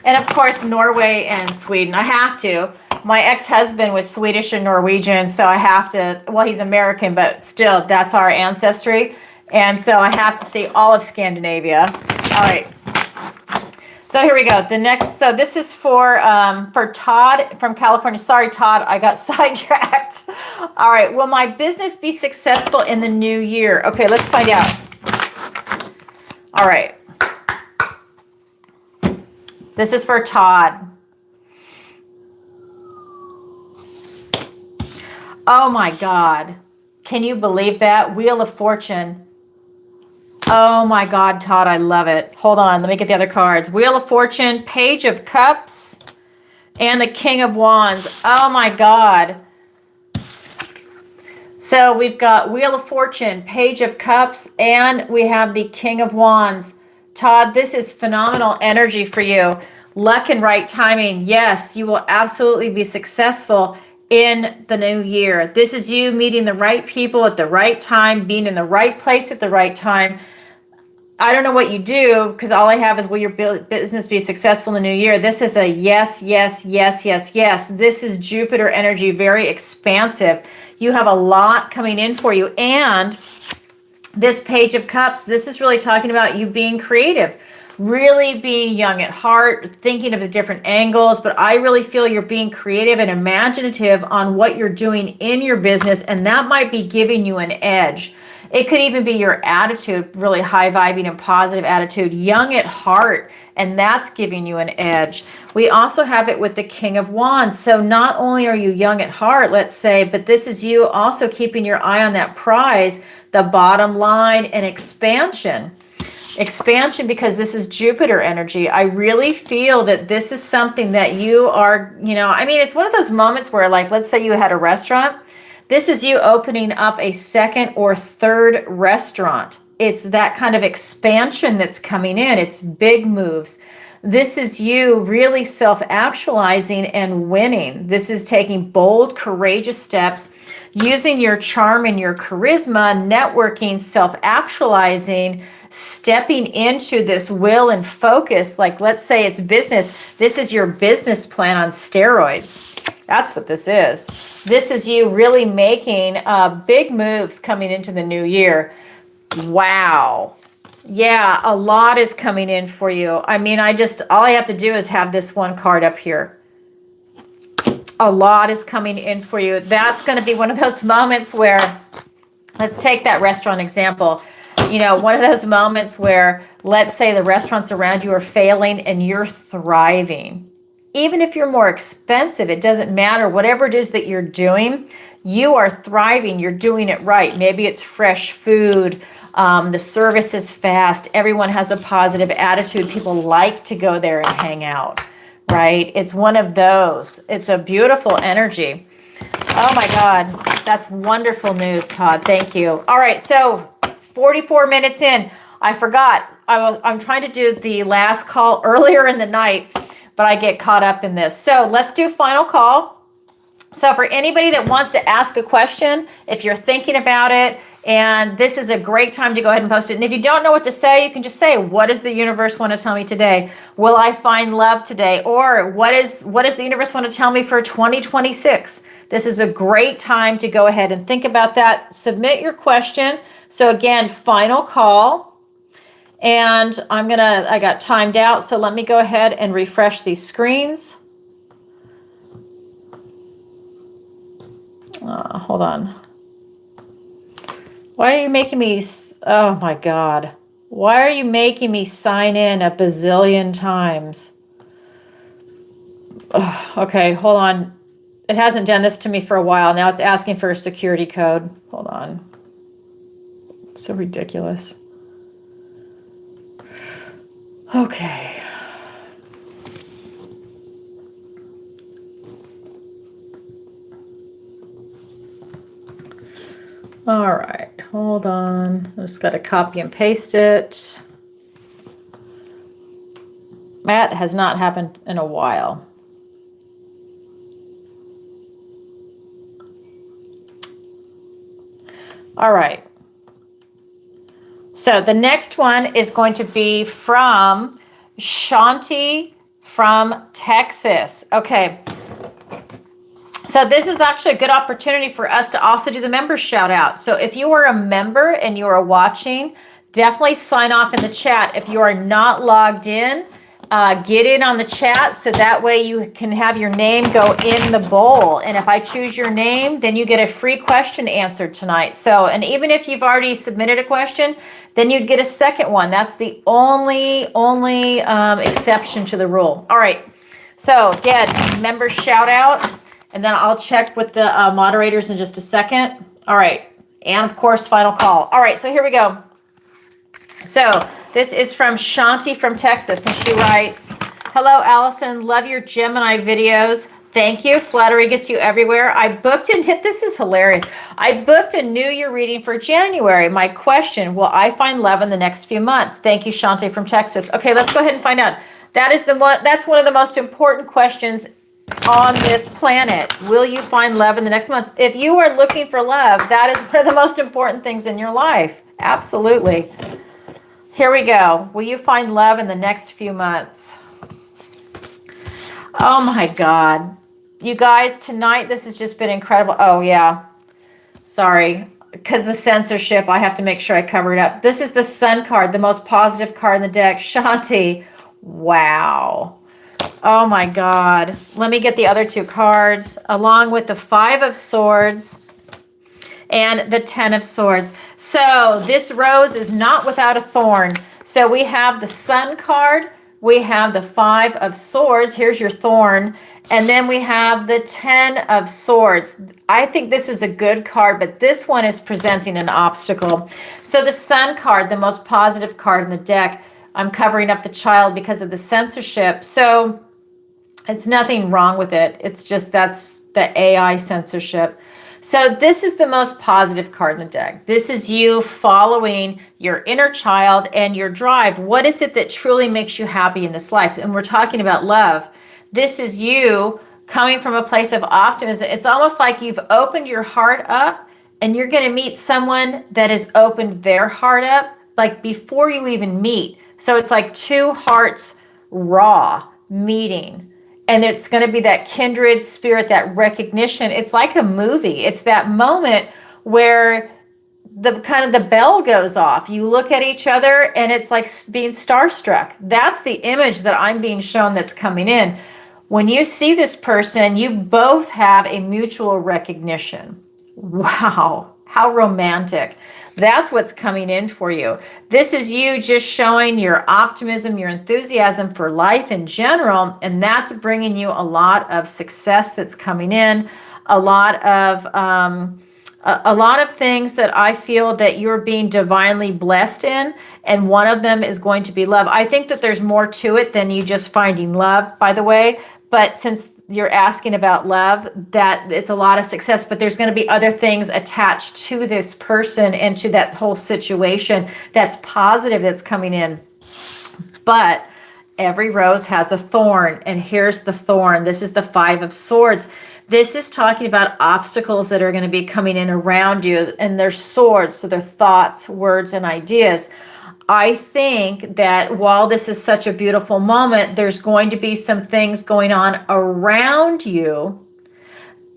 And of course, Norway and Sweden. I have to. My ex-husband was Swedish and Norwegian, so I have to, well, he's American, but still, that's our ancestry. And so I have to see all of Scandinavia. All right. So here we go. The next, so this is for Todd from California. Sorry, Todd, I got sidetracked. All right. Will my business be successful in the new year? Okay, let's find out. All right. This is for Todd. Oh my God. Can you believe that? Wheel of Fortune. Oh my God, Todd, I love it. Hold on, let me get the other cards. Wheel of Fortune, Page of Cups, and the King of Wands. Oh my God. So we've got Wheel of Fortune, Page of Cups, and we have the King of Wands. Todd, this is phenomenal energy for you. Luck and right timing. Yes, you will absolutely be successful in the new year. This is you meeting the right people at the right time, being in the right place at the right time. I don't know what you do, because all I have is, will your business be successful in the new year? This is a yes, yes, yes, yes, yes. This is Jupiter energy, very expansive. You have a lot coming in for you. And this Page of Cups, this is really talking about you being creative, really being young at heart, thinking of the different angles. But I really feel you're being creative and imaginative on what you're doing in your business, and that might be giving you an edge. It could even be your attitude, really high vibing and positive attitude, young at heart, and that's giving you an edge. We also have it with the King of Wands. So not only are you young at heart, let's say, but this is you also keeping your eye on that prize, the bottom line, and expansion. Expansion, because this is Jupiter energy. I really feel that this is something that you are, I mean, it's one of those moments where, like, let's say you had a restaurant. This is you opening up a second or third restaurant. It's that kind of expansion that's coming in. It's big moves. This is you really self-actualizing and winning. This is taking bold, courageous steps, using your charm and your charisma, networking, self-actualizing, stepping into this will and focus. Like, let's say it's business. This is your business plan on steroids. That's what this is. This is you really making big moves coming into the new year. Wow. Yeah, a lot is coming in for you. I mean, all I have to do is have this one card up here. A lot is coming in for you. That's going to be one of those moments where, let's take that restaurant example. One of those moments where, let's say the restaurants around you are failing and you're thriving. Even if you're more expensive, it doesn't matter. Whatever it is that you're doing, you are thriving. You're doing it right. Maybe it's fresh food. The service is fast. Everyone has a positive attitude. People like to go there and hang out, right? It's one of those. It's a beautiful energy. Oh my God. That's wonderful news, Todd. Thank you. All right. So 44 minutes in, I forgot. I'm trying to do the last call earlier in the night, but I get caught up in this. So let's do final call. So for anybody that wants to ask a question, if you're thinking about it, and this is a great time to go ahead and post it. And if you don't know what to say, you can just say, what does the universe want to tell me today? Will I find love today? Or what does the universe want to tell me for 2026? This is a great time to go ahead and think about that. Submit your question. So again, final call. And I got timed out, so let me go ahead and refresh these screens. Hold on. Why are you making me, oh my God. Why are you making me sign in a bazillion times? Ugh, okay, hold on. It hasn't done this to me for a while. Now it's asking for a security code. Hold on. So ridiculous. Okay. All right, hold on. I just got to copy and paste it. That has not happened in a while. All right. So the next one is going to be from Shanti from Texas. Okay. So this is actually a good opportunity for us to also do the member shout out. So if you are a member and you are watching, definitely sign off in the chat. If you are not logged in, get in on the chat so that way you can have your name go in the bowl. And if I choose your name, then you get a free question answered tonight. So, and even if you've already submitted a question, then you'd get a second one. That's the only exception to the rule. All right. So again, member shout out. And then I'll check with the moderators in just a second. All right. And of course, final call. All right. So here we go. So this is from Shanti from Texas. And she writes, hello, Alison. Love your Gemini videos. Thank you. Flattery gets you everywhere. I booked and this is hilarious. I booked a New Year reading for January. My question, will I find love in the next few months? Thank you, Shanti from Texas. Okay, let's go ahead and find out. That's one of the most important questions on this planet. Will you find love in the next month? If you are looking for love, that is one of the most important things in your life. Absolutely. Here we go. Will you find love in the next few months? Oh my God. You guys, tonight this has just been incredible. Oh yeah. Sorry. Because the censorship, I have to make sure I cover it up. This is the Sun card, the most positive card in the deck. Shanti. Wow. Oh my God. Let me get the other two cards along with the Five of Swords and the Ten of Swords. So this rose is not without a thorn. So we have the Sun card. We have the Five of Swords. Here's your thorn. And then we have the Ten of Swords. I think this is a good card, but this one is presenting an obstacle. So the Sun card, the most positive card in the deck, I'm covering up the child because of the censorship. So it's nothing wrong with it. It's just that's the AI censorship. So this is the most positive card in the deck. This is you following your inner child and your drive. What is it that truly makes you happy in this life? And we're talking about love. This is you coming from a place of optimism. It's almost like you've opened your heart up and you're going to meet someone that has opened their heart up like before you even meet. So it's like two hearts raw meeting. And it's going to be that kindred spirit, that recognition. It's like a movie. It's that moment where the kind of the bell goes off. You look at each other and it's like being starstruck. That's the image that I'm being shown that's coming in. When you see this person, you both have a mutual recognition. Wow, how romantic. That's what's coming in for you. This is you just showing your optimism, your enthusiasm for life in general, and that's bringing you a lot of success that's coming in, a lot of things that I feel that you're being divinely blessed in, and one of them is going to be love. I think that there's more to it than you just finding love, by the way, but since you're asking about love, that it's a lot of success, but there's going to be other things attached to this person and to that whole situation that's positive that's coming in. But every rose has a thorn, and here's the thorn. This is the Five of Swords. This is talking about obstacles that are going to be coming in around you, and they're swords, so they're thoughts, words, and ideas. I think that while this is such a beautiful moment, there's going to be some things going on around you.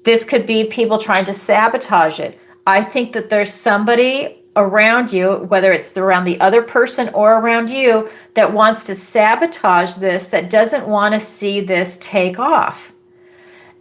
This could be people trying to sabotage it. I think that there's somebody around you, whether it's around the other person or around you, that wants to sabotage this, that doesn't want to see this take off.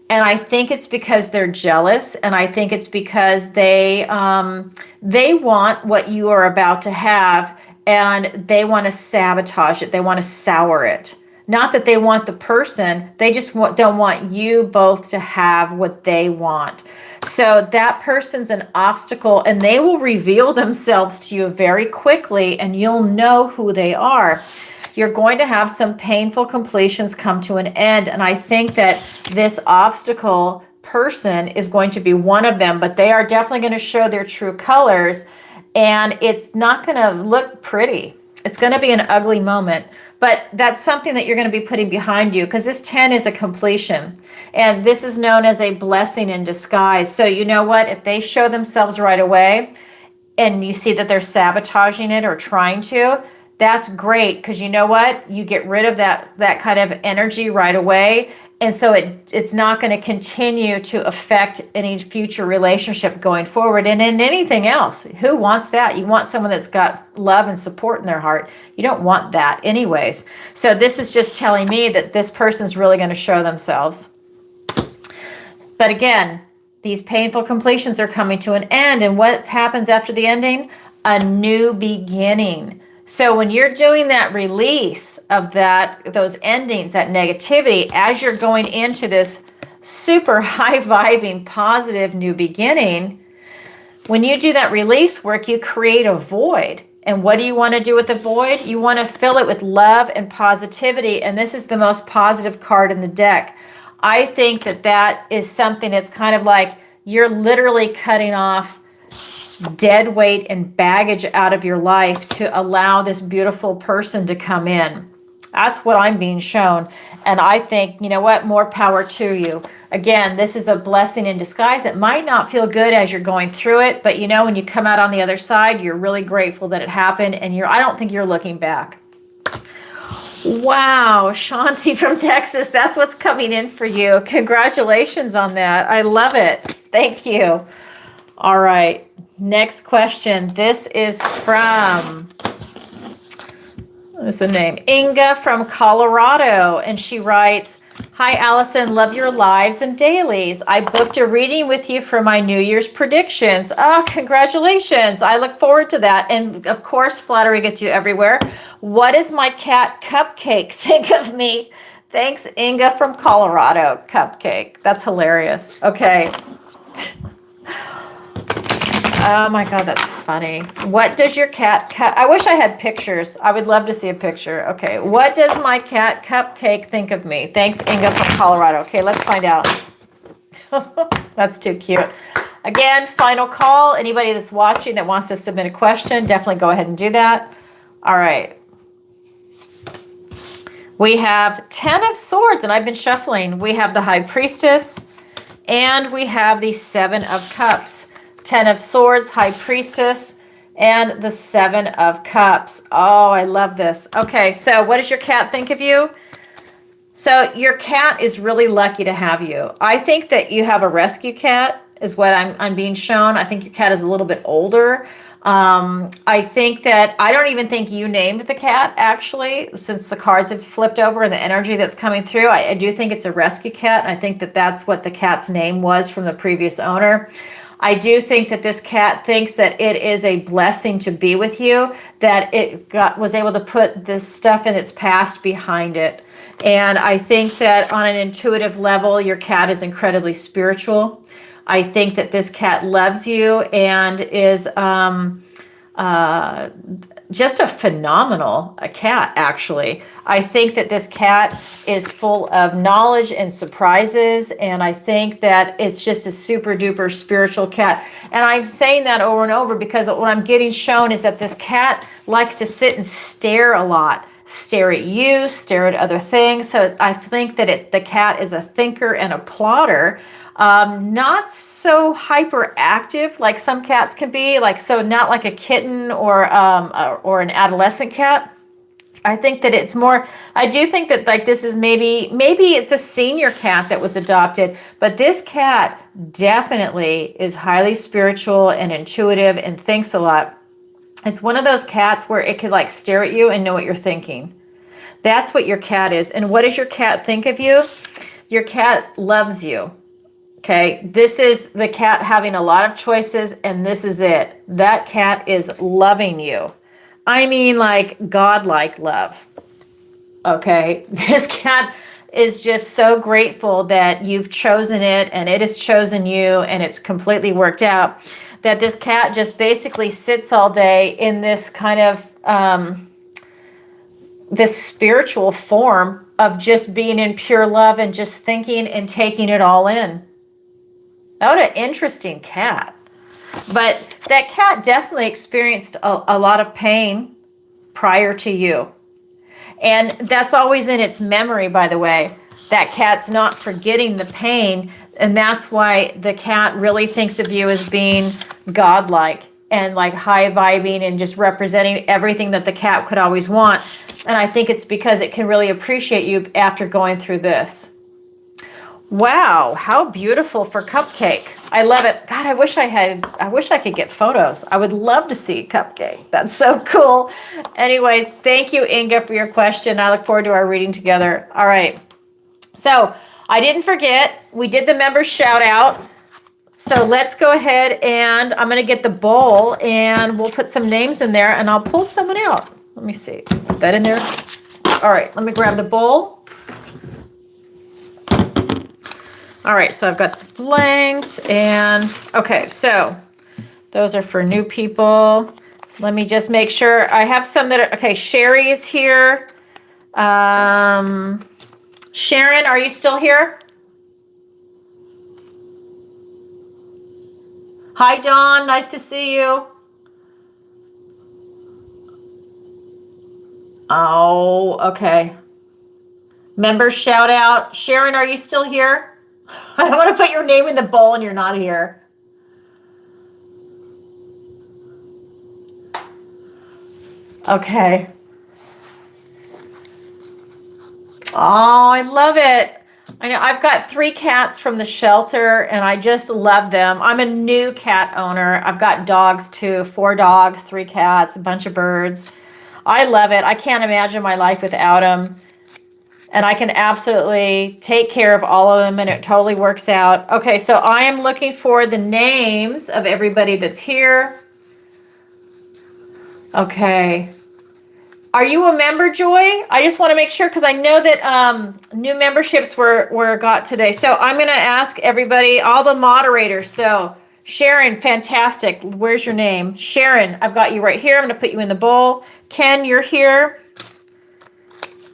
And I think it's because they're jealous, and I think it's because they want what you are about to have. and they want to sabotage it. They want to sour it. Not that they want the person, they just don't want you both to have what they want. So that person's an obstacle, and they will reveal themselves to you very quickly, and you'll know who they are. You're going to have some painful completions come to an end, and I think that this obstacle person is going to be one of them, but they are definitely going to show their true colors, and it's not going to look pretty. It's going to be an ugly moment. But that's something that you're going to be putting behind you, because this 10 is a completion. And this is known as a blessing in disguise. So you know what? If they show themselves right away and you see that they're sabotaging it or trying to, that's great, because you know what? You get rid of that kind of energy right away. And so it's not going to continue to affect any future relationship going forward. And in anything else, who wants that? You want someone that's got love and support in their heart. You don't want that anyways. So this is just telling me that this person's really going to show themselves. But again, these painful completions are coming to an end. And what happens after the ending? A new beginning. So when you're doing that release of those endings, that negativity, as you're going into this super high vibing, positive new beginning, when you do that release work, you create a void. And what do you want to do with the void? You want to fill it with love and positivity. And this is the most positive card in the deck. I think that is something that's kind of like you're literally cutting off dead weight and baggage out of your life to allow this beautiful person to come in. That's what I'm being shown. And I think, you know what, more power to you. Again, this is a blessing in disguise. It might not feel good as you're going through it, but you know, when you come out on the other side, you're really grateful that it happened, and I don't think you're looking back. Wow, Shanti from Texas, that's what's coming in for you. Congratulations on that. I love it. Thank you. All right. Next question. This is from, what's the name? Inga from Colorado. And she writes, "Hi, Alison. Love your lives and dailies. I booked a reading with you for my New Year's predictions." Oh, congratulations. I look forward to that. And of course, flattery gets you everywhere. What does my cat Cupcake think of me? Thanks, Inga from Colorado. Cupcake. That's hilarious. Okay. Oh my God, that's funny. What does your cat I wish I had pictures. I would love to see a picture. Okay, what does my cat Cupcake think of me? Thanks, Inga from Colorado. Okay, let's find out. That's too cute. Again, final call. Anybody that's watching that wants to submit a question, definitely go ahead and do that. All right. We have 10 of Swords, and I've been shuffling. We have the High Priestess, and we have the 7 of Cups. 10 of Swords, High Priestess, and the 7 of Cups. Oh, I love this. Okay, so what does your cat think of you? So your cat is really lucky to have you. I think that you have a rescue cat is what I'm being shown. I think your cat is a little bit older. I think that I don't even think you named the cat, actually, since the cards have flipped over and the energy that's coming through. I do think it's a rescue cat. And I think that that's what the cat's name was from the previous owner. I do think that this cat thinks that it is a blessing to be with you, that it was able to put this stuff in its past behind it. And I think that on an intuitive level, your cat is incredibly spiritual. I think that this cat loves you and is just a phenomenal cat, actually. I think that this cat is full of knowledge and surprises, and I think that it's just a super duper spiritual cat. And I'm saying that over and over because what I'm getting shown is that this cat likes to sit and stare a lot. Stare at you, stare at other things. So I think that the cat is a thinker and a plotter. Not so hyperactive like some cats can be, so not like a kitten or an adolescent cat. I think that it's more, I do think that this is maybe it's a senior cat that was adopted, but this cat definitely is highly spiritual and intuitive and thinks a lot. It's one of those cats where it could stare at you and know what you're thinking. That's what your cat is. And what does your cat think of you? Your cat loves you. Okay, this is the cat having a lot of choices, and this is it. That cat is loving you. I mean, like godlike love. Okay. This cat is just so grateful that you've chosen it and it has chosen you and it's completely worked out, that this cat just basically sits all day in this kind of this spiritual form of just being in pure love and just thinking and taking it all in. What an interesting cat. But that cat definitely experienced a lot of pain prior to you. And that's always in its memory, by the way. That cat's not forgetting the pain. And that's why the cat really thinks of you as being godlike and like high vibing and just representing everything that the cat could always want. And I think it's because it can really appreciate you after going through this. Wow, how beautiful for Cupcake. I love it. God, I wish I could get photos. I would love to see Cupcake. That's so cool. Anyways, thank you, Inga, for your question. I look forward to our reading together. All right. So I didn't forget, we did the members shout out. So let's go ahead and I'm going to get the bowl and we'll put some names in there and I'll pull someone out. Let me see. Put that in there. All right, let me grab the bowl. All right, so I've got the blanks and okay, so those are for new people. Let me just make sure I have some that are, okay, Sherry is here. Sharon, are you still here? Hi, Dawn, nice to see you. Oh, okay. Members shout out. Sharon, are you still here? I don't want to put your name in the bowl and you're not here. Okay. Oh, I love it. I know I've got 3 cats from the shelter and I just love them. I'm a new cat owner. I've got dogs too, 4 dogs, 3 cats, a bunch of birds. I love it. I can't imagine my life without them. And I can absolutely take care of all of them and it totally works out. Okay, so I am looking for the names of everybody that's here. Okay. Are you a member, Joy? I just want to make sure because I know that new memberships were got today. So I'm going to ask everybody, all the moderators. So Sharon, fantastic. Where's your name? Sharon, I've got you right here. I'm going to put you in the bowl. Ken, you're here.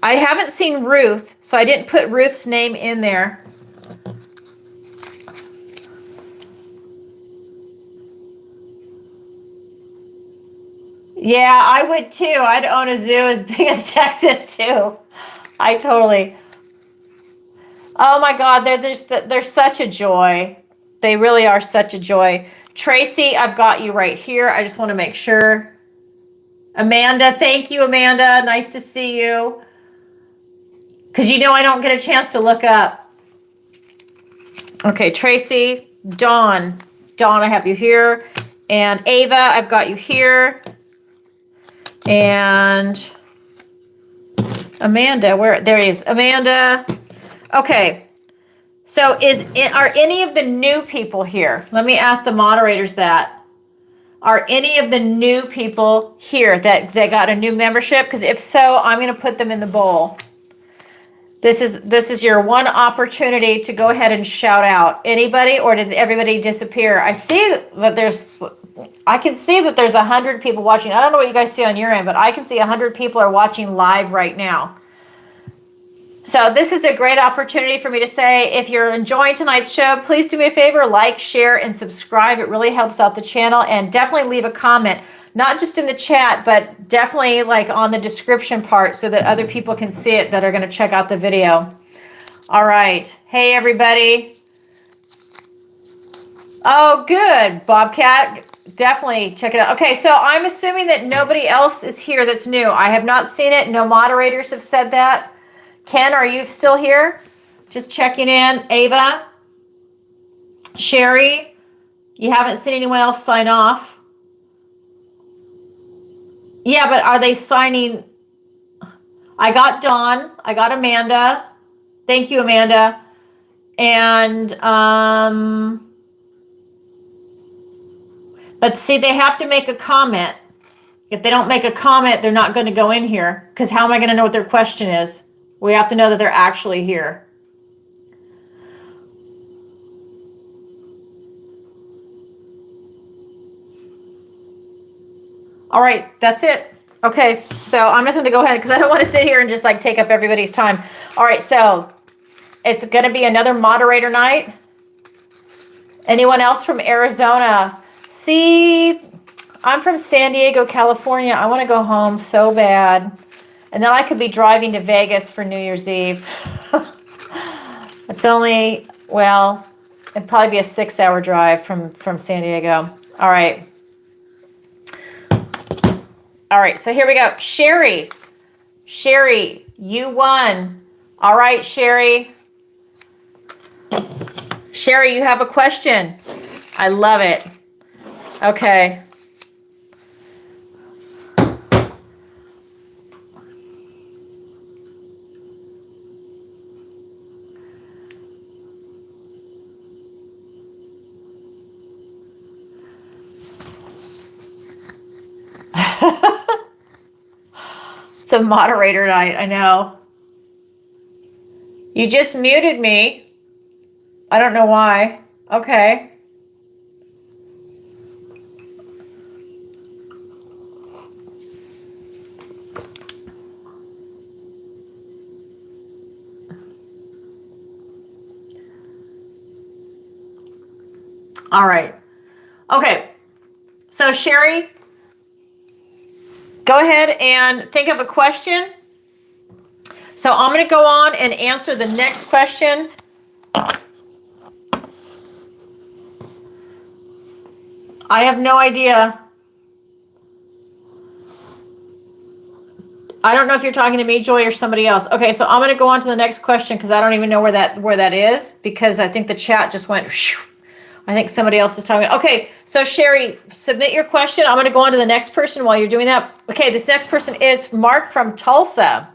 I haven't seen Ruth, so I didn't put Ruth's name in there. Yeah, I would too. I'd own a zoo as big as Texas too. I totally. Oh my God, they're such a joy. They really are such a joy. Tracy, I've got you right here. I just want to make sure. Amanda, thank you, Amanda. Nice to see you. Because you know I don't get a chance to look up. Okay, Tracy, Dawn. Dawn, I have you here. And Ava, I've got you here. And Amanda, there he is. Amanda. Okay. So are any of the new people here? Let me ask the moderators that. Are any of the new people here that got a new membership? Because if so, I'm going to put them in the bowl. This is your one opportunity to go ahead and shout out. Anybody, or did everybody disappear? I can see that there's 100 people watching. I don't know what you guys see on your end, but I can see 100 people are watching live right now. So this is a great opportunity for me to say, if you're enjoying tonight's show, please do me a favor, like, share, and subscribe. It really helps out the channel. And definitely leave a comment, not just in the chat, but definitely like on the description part so that other people can see it that are going to check out the video. All right. Hey, everybody. Oh, good. Bobcat, definitely check it out. Okay, so I'm assuming that nobody else is here that's new. I have not seen it. No moderators have said that. Ken, are you still here? Just checking in. Ava, Sherry, you haven't seen anyone else sign off. Yeah, but are they signing? I got Dawn. I got Amanda. Thank you, Amanda. And, but see, they have to make a comment. If they don't make a comment, they're not going to go in here, because how am I going to know what their question is? We have to know that they're actually here. All right, that's it. Okay, so I'm just going to go ahead because I don't want to sit here and just like take up everybody's time. All right, so it's going to be another moderator night. Anyone else from Arizona? See, I'm from San Diego, California. I want to go home so bad. And then I could be driving to Vegas for New Year's Eve. It's only, well, it'd probably be a 6-hour drive from San Diego. All right. All right, so here we go. Sherry, you won. All right, Sherry. Sherry, you have a question. I love it. Okay. It's a moderator night, I know. You just muted me. I don't know why. Okay. All right. Okay. So Sherry, go ahead and think of a question. So I'm going to go on and answer the next question. I have no idea. I don't know if you're talking to me, Joy, or somebody else. Okay, so I'm going to go on to the next question because I don't even know where that is, because I think the chat just went. Whew. I think somebody else is talking. Okay, so Sherry, submit your question. I'm going to go on to the next person while you're doing that. Okay, this next person is Mark from Tulsa.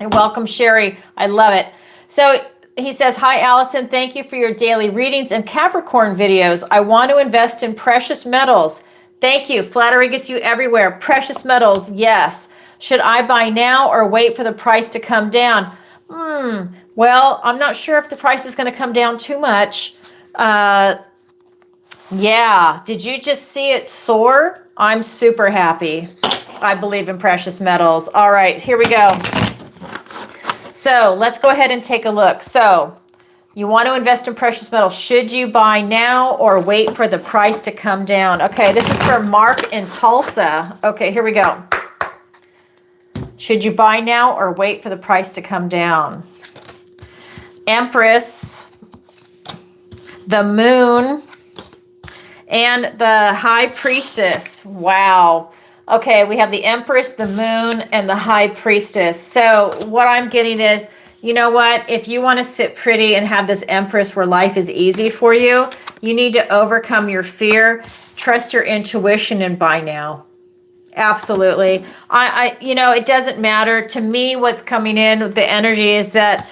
And welcome, Sherry. I love it. So he says, hi, Allison. Thank you for your daily readings and Capricorn videos. I want to invest in precious metals. Thank you. Flattery gets you everywhere. Precious metals, yes. Should I buy now or wait for the price to come down? Well, I'm not sure if the price is going to come down too much. Yeah. Did you just see it soar? I'm super happy. I believe in precious metals. All right, here we go. So let's go ahead and take a look. So you want to invest in precious metals. Should you buy now or wait for the price to come down? Okay, this is for Mark in Tulsa. Okay, here we go. Should you buy now or wait for the price to come down? Empress, the Moon, and the High Priestess. Wow. Okay, we have the Empress, the Moon, and the High Priestess. So what I'm getting is, you know what? If you want to sit pretty and have this Empress where life is easy for you, you need to overcome your fear, trust your intuition, and buy now. Absolutely. It doesn't matter. To me, what's coming in with the energy is that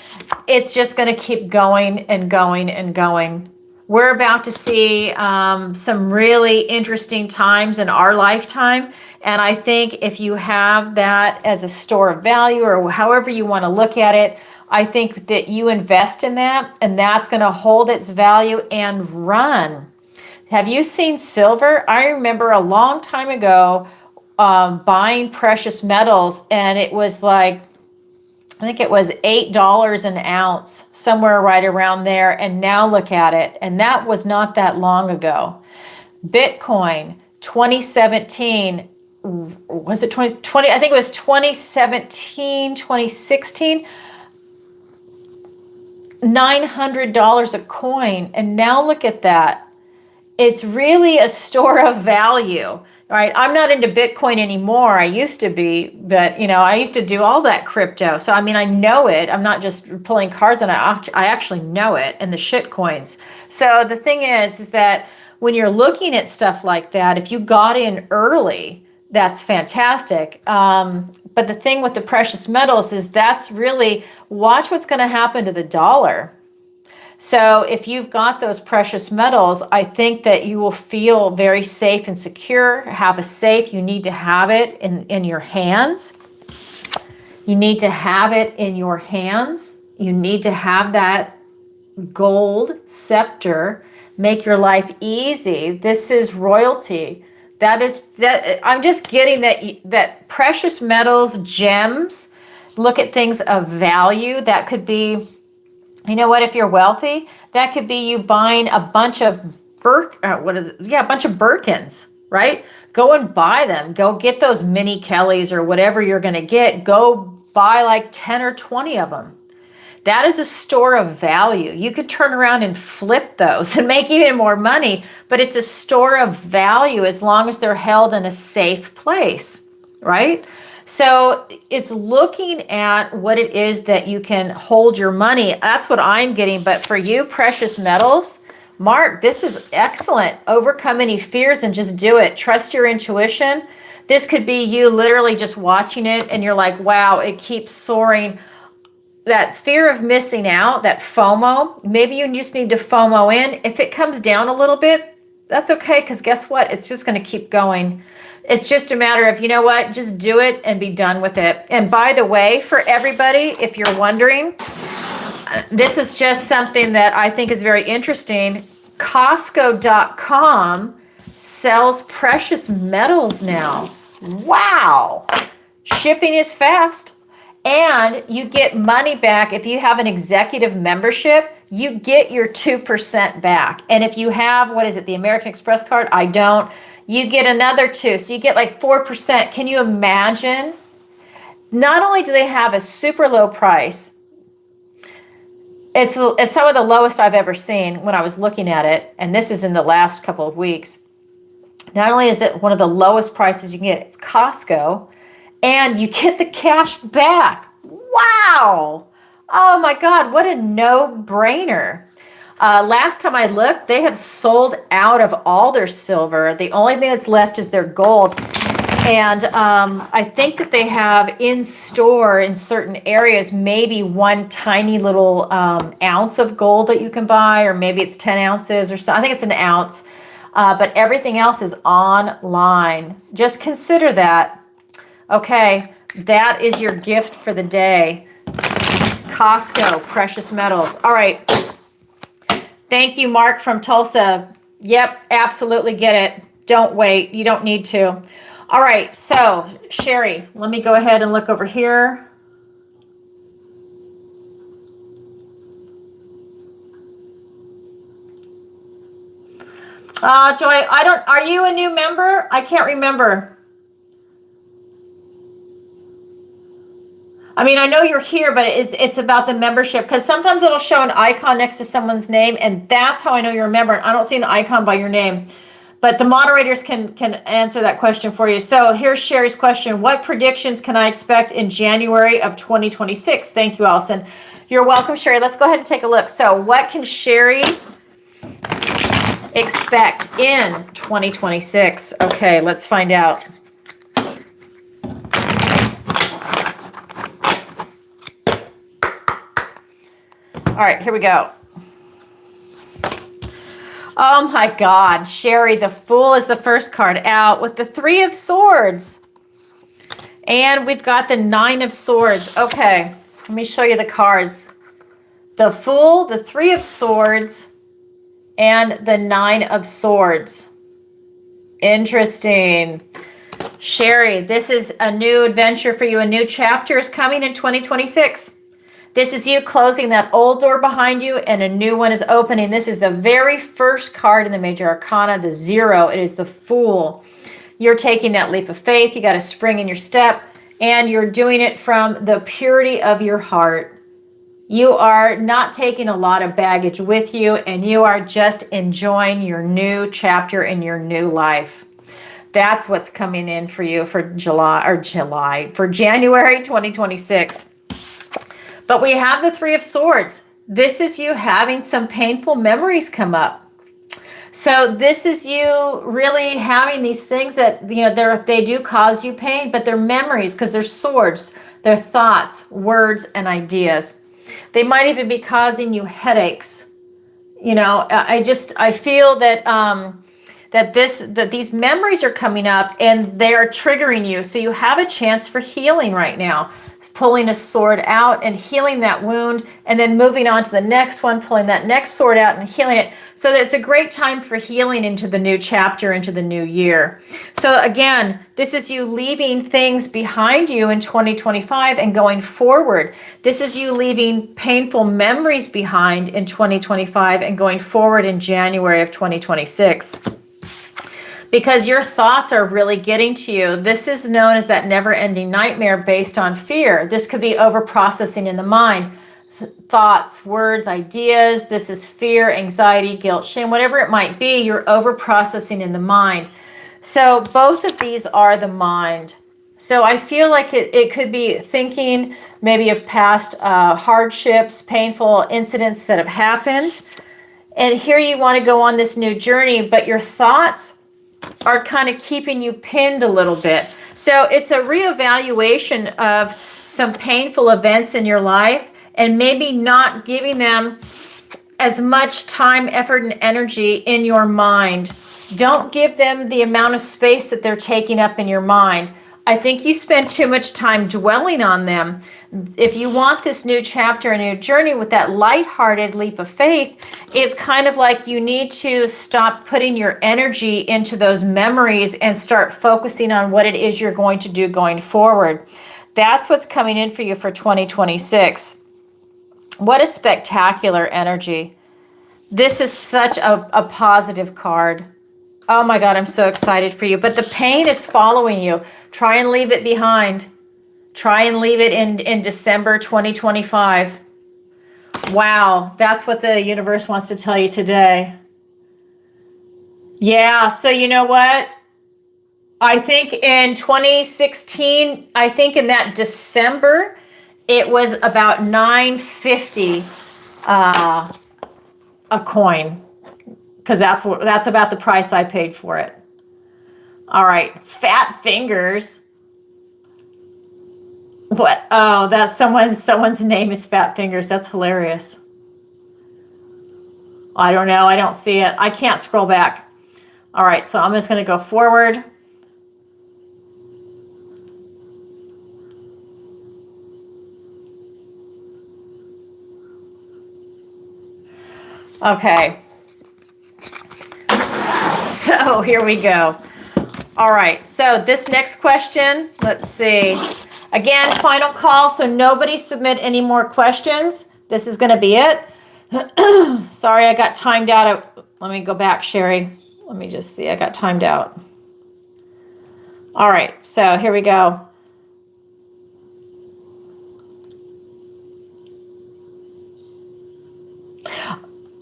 it's just going to keep going and going and going. We're about to see some really interesting times in our lifetime. And I think if you have that as a store of value or however you want to look at it, I think that you invest in that and that's going to hold its value and run. Have you seen silver? I remember a long time ago buying precious metals, and it was like, I think it was $8 an ounce, somewhere right around there. And now look at it. And that was not that long ago. Bitcoin, 2017, was it 2020? I think it was 2017, 2016, $900 a coin. And now look at that. It's really a store of value. All right, I'm not into Bitcoin anymore. I used to be, but I used to do all that crypto. So I mean, I know it. I'm not just pulling cards on it. I actually know it, and the shit coins. So the thing is that when you're looking at stuff like that, if you got in early, that's fantastic. But the thing with the precious metals is that's really, watch what's going to happen to the dollar. So if you've got those precious metals, I think that you will feel very safe and secure. Have a safe. You need to have it in your hands. You need to have it in your hands. You need to have that gold scepter. Make your life easy. This is royalty. That I'm just getting that precious metals, gems, look at things of value. That could be, you know what, if you're wealthy, that could be you buying a bunch of a bunch of Birkins, right? Go and buy them. Go get those mini Kellys or whatever you're going to get. Go buy like 10 or 20 of them. That is a store of value. You could turn around and flip those and make even more money, but it's a store of value as long as they're held in a safe place, right? So it's looking at what it is that you can hold your money. That's what I'm getting. But for you, precious metals, Mark, this is excellent. Overcome any fears and just do it. Trust your intuition. This could be you literally just watching it and you're like, wow, it keeps soaring. That fear of missing out, that FOMO, maybe you just need to FOMO in. If it comes down a little bit, that's okay, because guess what? It's just going to keep going. It's just a matter of, you know what, just do it and be done with it. And by the way, for everybody, if you're wondering, this is just something that I think is very interesting. Costco.com sells precious metals now. Wow. Shipping is fast. And you get money back. If you have an executive membership, you get your 2% back. And if you have, what is it, the American Express card? I don't. You get another 2. So you get like 4%. Can you imagine? Not only do they have a super low price, it's some of the lowest I've ever seen when I was looking at it. And this is in the last couple of weeks. Not only is it one of the lowest prices you can get, it's Costco. And you get the cash back. Wow. Oh my God, what a no-brainer. Last time I looked, they have sold out of all their silver. The only thing that's left is their gold. And I think that they have in store in certain areas, maybe one tiny little ounce of gold that you can buy, or maybe it's 10 ounces or so. I think it's an ounce, but everything else is online. Just consider that. Okay, that is your gift for the day. Costco, precious metals. All right. Thank you, Mark from Tulsa. Yep, absolutely get it. Don't wait. You don't need to. All right, so Sherry, let me go ahead and look over here. Joy, are you a new member? I can't remember. I mean, I know you're here, but it's about the membership, because sometimes it'll show an icon next to someone's name, and that's how I know you're a member. And I don't see an icon by your name, but the moderators can answer that question for you. So here's Sherry's question. What predictions can I expect in January of 2026? Thank you, Alison. You're welcome, Sherry. Let's go ahead and take a look. So what can Sherry expect in 2026? Okay, let's find out. All right, here we go. Oh my God, Sherry, the Fool is the first card out with the 3 of Swords. And we've got the 9 of Swords. Okay, let me show you the cards. The Fool, the 3 of Swords, and the 9 of Swords. Interesting. Sherry, this is a new adventure for you. A new chapter is coming in 2026. This is you closing that old door behind you and a new one is opening. This is the very first card in the Major Arcana, the 0. It is the Fool. You're taking that leap of faith. You got a spring in your step, and you're doing it from the purity of your heart. You are not taking a lot of baggage with you, and you are just enjoying your new chapter in your new life. That's what's coming in for you for January 2026. But we have the 3 of Swords. This is you having some painful memories come up. So this is you really having these things that, you know, they do cause you pain, but they're memories because they're swords. They're thoughts, words, and ideas. They might even be causing you headaches. I feel that that these memories are coming up and they are triggering you. So you have a chance for healing right now. Pulling a sword out and healing that wound, and then moving on to the next one, pulling that next sword out and healing it. So that it's a great time for healing into the new chapter, into the new year. So again, this is you leaving things behind you in 2025 and going forward. This is you leaving painful memories behind in 2025 and going forward in January of 2026. Because your thoughts are really getting to you. This is known as that never-ending nightmare based on fear. This could be over-processing in the mind. Thoughts, words, ideas. This is fear, anxiety, guilt, shame, whatever it might be, you're over-processing in the mind. So both of these are the mind. So I feel like it could be thinking maybe of past hardships, painful incidents that have happened. And here you want to go on this new journey, but your thoughts are kind of keeping you pinned a little bit. So it's a reevaluation of some painful events in your life and maybe not giving them as much time, effort, and energy in your mind. Don't give them the amount of space that they're taking up in your mind. I think you spend too much time dwelling on them. If you want this new chapter, a new journey with that lighthearted leap of faith, it's kind of like you need to stop putting your energy into those memories and start focusing on what it is you're going to do going forward. That's what's coming in for you for 2026. What a spectacular energy. This is such a positive card. Oh my God, I'm so excited for you. But the pain is following you. Try and leave it behind. Try and leave it in December 2025. Wow, that's what the universe wants to tell you today. Yeah, so you know what? I think in 2016, I think in that December, it was about $9.50 a coin, because that's about the price I paid for it. All right, fat fingers. What? Oh, that's someone's name is Fat Fingers. That's hilarious. I don't know. I don't see it. I can't scroll back. All right, so I'm just going to go forward. Okay. So here we go. All right, so this next question, let's see. Again, final call, so nobody submit any more questions. This is going to be it. Sorry, I got timed out. Let me go back, Sherry. Let me just see. I got timed out. All right, so here we go.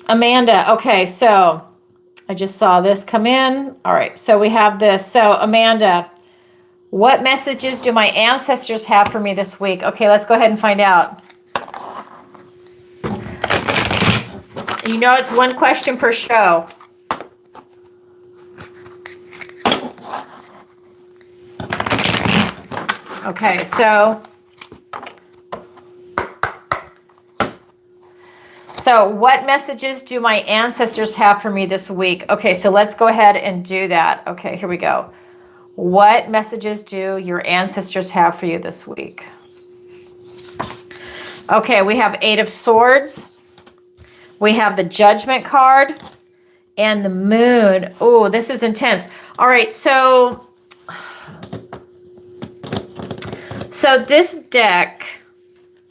Amanda, okay, so I just saw this come in. All right, so we have this. So Amanda, what messages do my ancestors have for me this week? Okay, let's go ahead and find out. You know it's one question per show. Okay, so what messages do my ancestors have for me this week? Okay, so let's go ahead and do that. Okay, here we go. What messages do your ancestors have for you this week? Okay, we have 8 of Swords. We have the Judgment card and the Moon. Oh, this is intense. All right, so this deck,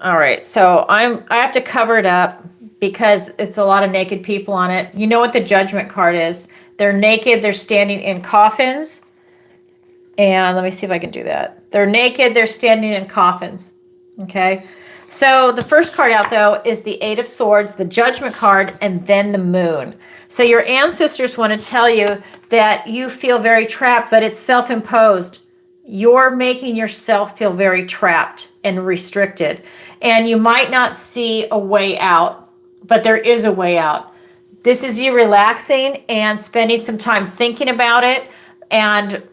all right, so I have to cover it up because it's a lot of naked people on it. You know what the Judgment card is. They're naked, they're standing in coffins. And let me see if I can do that. They're naked, they're standing in coffins. Okay. So the first card out, though, is the 8 of Swords, the Judgment card, and then the Moon. So your ancestors want to tell you that you feel very trapped, but it's self-imposed. You're making yourself feel very trapped and restricted. And you might not see a way out, but there is a way out. This is you relaxing and spending some time thinking about it and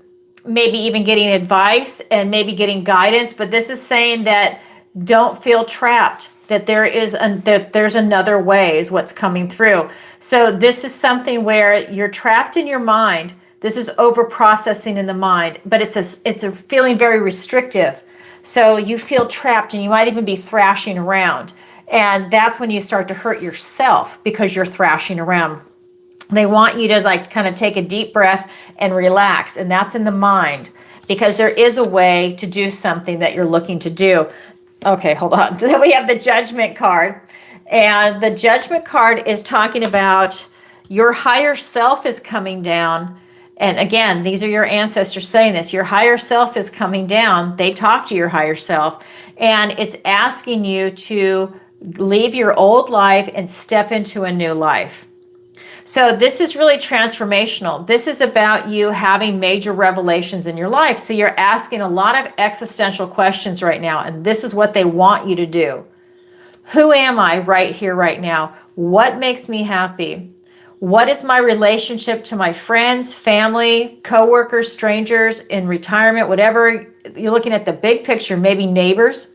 maybe even getting advice and maybe getting guidance. But this is saying that don't feel trapped. that there's another way is what's coming through. So this is something where you're trapped in your mind. This is over processing in the mind, but it's a feeling very restrictive. So you feel trapped and you might even be thrashing around. And that's when you start to hurt yourself because you're thrashing around. They want you to like kind of take a deep breath and relax. And that's in the mind, because there is a way to do something that you're looking to do. Okay, hold on. Then we have the Judgment card. And the Judgment card is talking about your higher self is coming down. And again, these are your ancestors saying this. Your higher self is coming down. They talk to your higher self. And it's asking you to leave your old life and step into a new life. So this is really transformational. This is about you having major revelations in your life. So you're asking a lot of existential questions right now. And this is what they want you to do. Who am I right here, right now? What makes me happy? What is my relationship to my friends, family, coworkers, strangers, in retirement, whatever? You're looking at the big picture, maybe neighbors,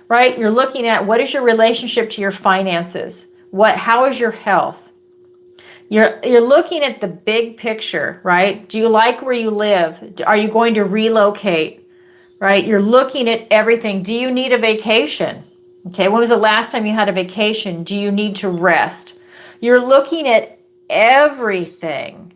right? You're looking at what is your relationship to your finances? How is your health? You're looking at the big picture, right? Do you like where you live? Are you going to relocate, right? You're looking at everything. Do you need a vacation? Okay, when was the last time you had a vacation? Do you need to rest? You're looking at everything.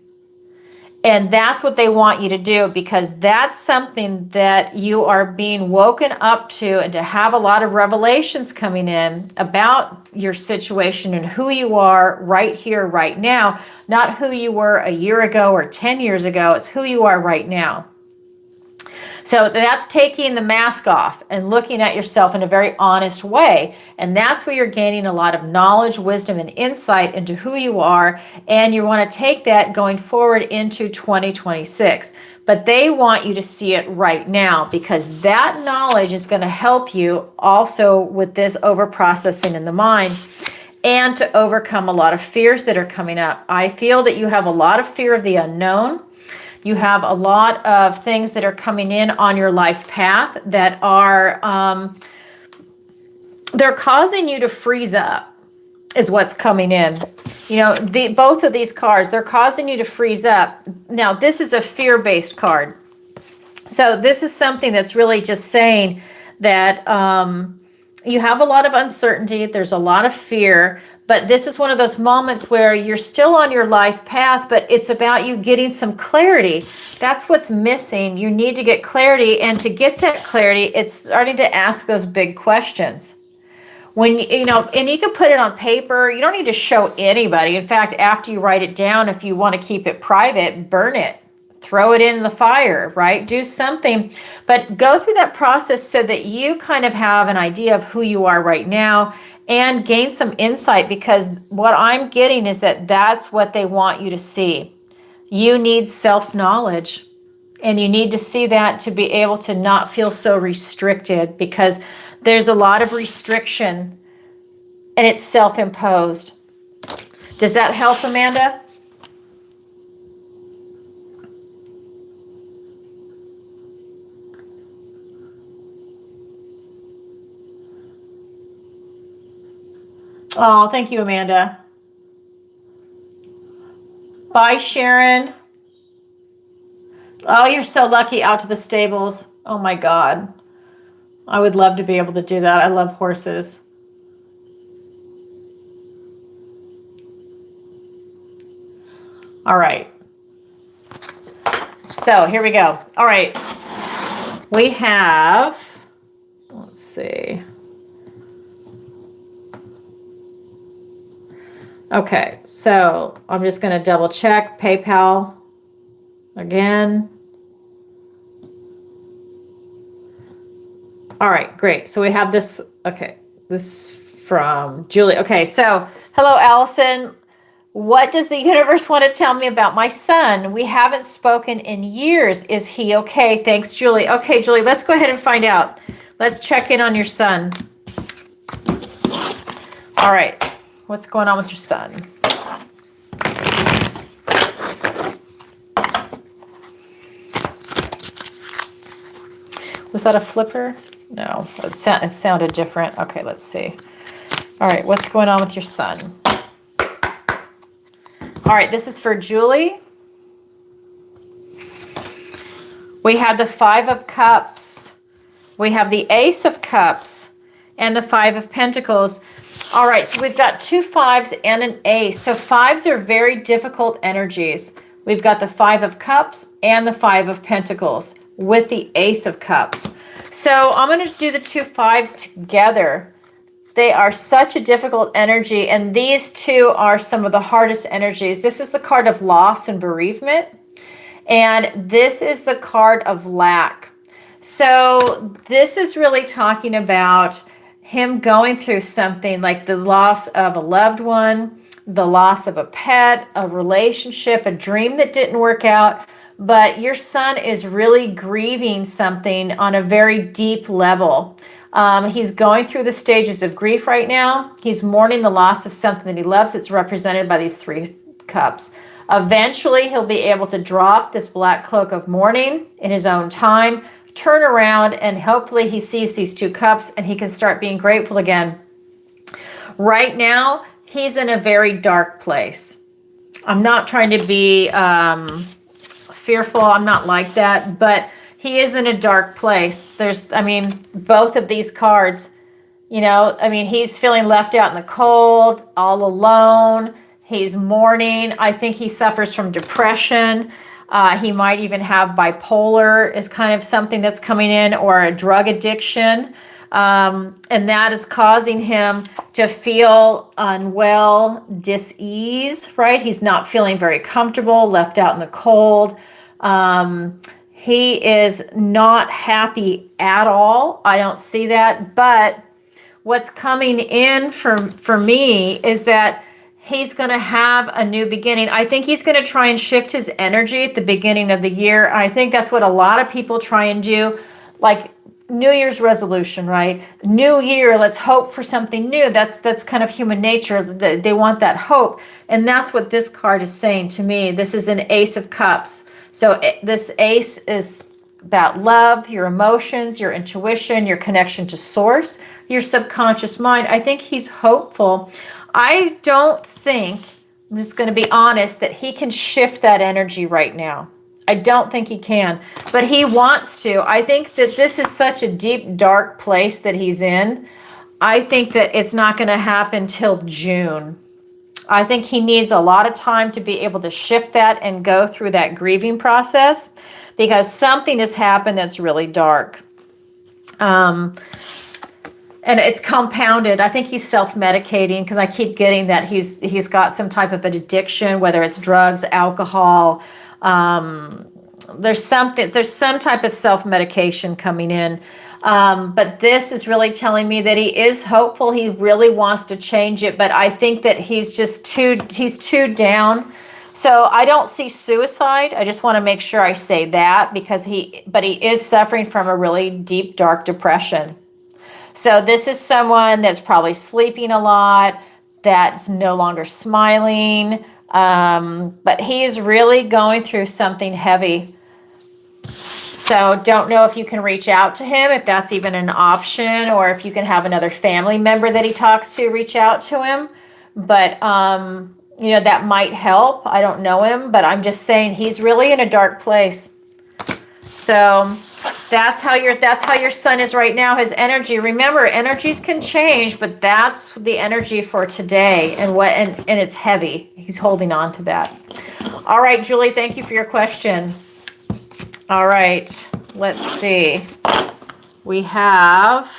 And that's what they want you to do, because that's something that you are being woken up to, and to have a lot of revelations coming in about your situation and who you are right here, right now. Not who you were a year ago or 10 years ago. It's who you are right now. So that's taking the mask off and looking at yourself in a very honest way. And that's where you're gaining a lot of knowledge, wisdom, and insight into who you are. And you want to take that going forward into 2026. But they want you to see it right now, because that knowledge is going to help you also with this over processing in the mind, and to overcome a lot of fears that are coming up. I feel that you have a lot of fear of the unknown. You have a lot of things that are coming in on your life path that are, they're causing you to freeze up, is what's coming in. You know, both of these cards, they're causing you to freeze up. Now, this is a fear-based card. So this is something that's really just saying that you have a lot of uncertainty. There's a lot of fear. But this is one of those moments where you're still on your life path, but it's about you getting some clarity. That's what's missing. You need to get clarity. And to get that clarity, it's starting to ask those big questions. When you know, and you can put it on paper. You don't need to show anybody. In fact, after you write it down, if you want to keep it private, burn it. Throw it in the fire, right? Do something, but go through that process so that you kind of have an idea of who you are right now, and gain some insight, because what I'm getting is that that's what they want you to see. You need self-knowledge, and you need to see that to be able to not feel so restricted, because there's a lot of restriction and it's self-imposed. Does that help, Amanda? Oh, thank you, Amanda. Bye, Sharon. Oh, you're so lucky, out to the stables. Oh my God. I would love to be able to do that. I love horses. All right. So here we go. All right. We have, let's see. Okay, so I'm just going to double check PayPal again. All right, great. So we have this. Okay, this from Julie. Okay, so hello, Alison. What does the universe want to tell me about my son? We haven't spoken in years. Is he okay? Thanks, Julie. Okay, Julie, let's go ahead and find out. Let's check in on your son. All right. What's going on with your son? Was that a flipper? No, it sounded different. Okay, let's see. All right, what's going on with your sun? All right, this is for Julie. We have the Five of Cups. We have the Ace of Cups and the Five of Pentacles. All right, so we've got two fives and an ace. So fives are very difficult energies. We've got the Five of Cups and the Five of Pentacles with the Ace of Cups. So I'm going to do the two fives together. They are such a difficult energy, and these two are some of the hardest energies. This is the card of loss and bereavement, and this is the card of lack. So this is really talking about him going through something like the loss of a loved one, the loss of a pet, a relationship, a dream that didn't work out. But your son is really grieving something on a very deep level. He's going through the stages of grief right now. He's mourning the loss of something that he loves. It's represented by these three cups. Eventually, he'll be able to drop this black cloak of mourning in his own time, turn around, and hopefully he sees these two cups and he can start being grateful again. Right now, he's in a very dark place. I'm not trying to be fearful. I'm not like that, but he is in a dark place. Both of these cards, he's feeling left out in the cold, all alone. He's mourning. I think he suffers from depression. He might even have bipolar is kind of something that's coming in, or a drug addiction. And that is causing him to feel unwell, dis-ease, right? He's not feeling very comfortable, left out in the cold. He is not happy at all. I don't see that. But what's coming in for me is that he's going to have a new beginning. I think he's going to try and shift his energy at the beginning of the year. I think that's what a lot of people try and do, like New Year's resolution, right? New year, let's hope for something new. That's kind of human nature. They want that hope. And that's what this card is saying to me. This is an Ace of Cups. So this ace is about love, your emotions, your intuition, your connection to source, your subconscious mind. I think he's hopeful. I don't think, I'm just going to be honest, that he can shift that energy right now. I don't think he can, but he wants to. I think that this is such a deep, dark place that he's in. I think that it's not going to happen till June. I think he needs a lot of time to be able to shift that and go through that grieving process, because something has happened that's really dark. And it's compounded. I think he's self-medicating, because I keep getting that he's got some type of an addiction, whether it's drugs, alcohol. There's some type of self-medication coming in. But this is really telling me that he is hopeful. He really wants to change it, but I think that he's too down. So I don't see suicide. I just want to make sure I say that, but he is suffering from a really deep, dark depression. So this is someone that's probably sleeping a lot, that's no longer smiling, but he is really going through something heavy. So don't know if you can reach out to him, if that's even an option, or if you can have another family member that he talks to reach out to him. But, that might help. I don't know him, but I'm just saying he's really in a dark place. So that's how your son is right now. His energy, remember, energies can change, but that's the energy for today, and it's heavy. He's holding on to that. All right, Julie, thank you for your question. All right, let's see. We have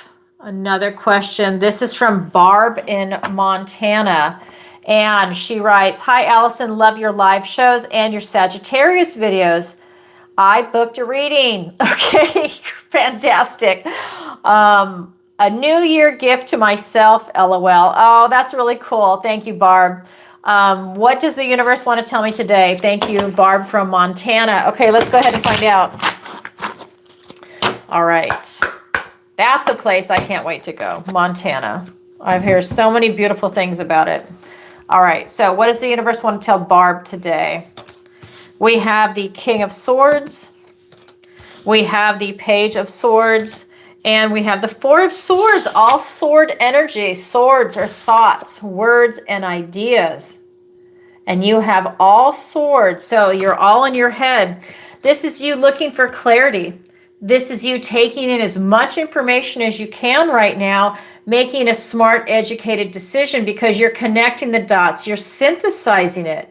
another question. This is from Barb in Montana. And she writes, "Hi, Alison, love your live shows and your Sagittarius videos. I booked a reading." Okay, fantastic. A New Year gift to myself, LOL. Oh, that's really cool. Thank you, Barb. What does the universe want to tell me today? Thank you, Barb from Montana. Okay, let's go ahead and find out. All right. That's a place I can't wait to go, Montana. I've heard so many beautiful things about it. All right, so what does the universe want to tell Barb today? We have the King of Swords. We have the Page of Swords. And we have the Four of Swords, all sword energy. Swords are thoughts, words, and ideas. And you have all swords, so you're all in your head. This is you looking for clarity. This is you taking in as much information as you can right now, making a smart, educated decision because you're connecting the dots. You're synthesizing it.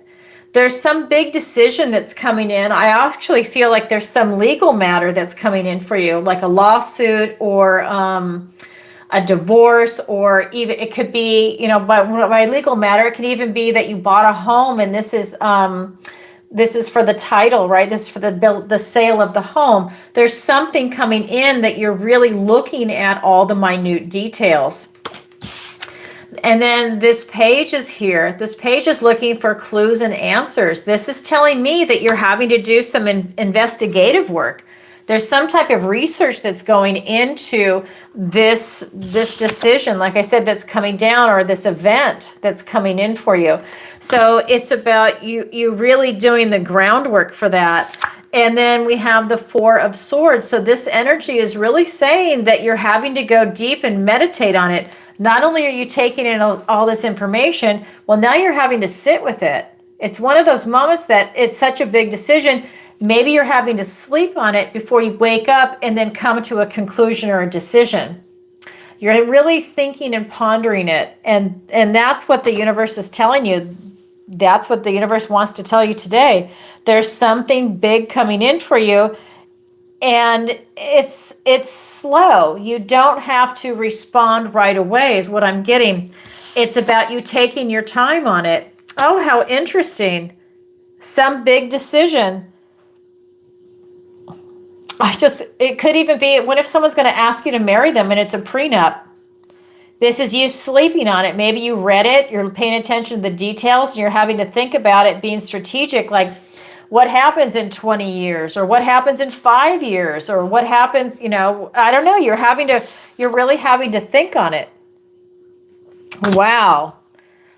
There's some big decision that's coming in. I actually feel like there's some legal matter that's coming in for you, like a lawsuit or a divorce, or even it could be, by legal matter, it could even be that you bought a home and this is for the title, right? This is for the sale of the home. There's something coming in that you're really looking at all the minute details. And then this page is here. This page is looking for clues and answers. This is telling me that you're having to do some investigative work. There's some type of research that's going into this decision, like I said, that's coming down, or this event that's coming in for you. So it's about you really doing the groundwork for that. And then we have the Four of Swords. So this energy is really saying that you're having to go deep and meditate on it. Not only are you taking in all this information, well, now you're having to sit with it. It's one of those moments that it's such a big decision. Maybe you're having to sleep on it before you wake up and then come to a conclusion or a decision. You're really thinking and pondering it. And that's what the universe is telling you. That's what the universe wants to tell you today. There's something big coming in for you. And it's slow. You don't have to respond right away is what I'm getting. It's about you taking your time on it. Oh, how interesting. Some big decision. It could even be, what if someone's going to ask you to marry them and it's a prenup? This is you sleeping on it. Maybe you read it, you're paying attention to the details, and you're having to think about it, being strategic, like what happens in 20 years, or what happens in 5 years, or what happens, I don't know. You're really having to think on it. Wow.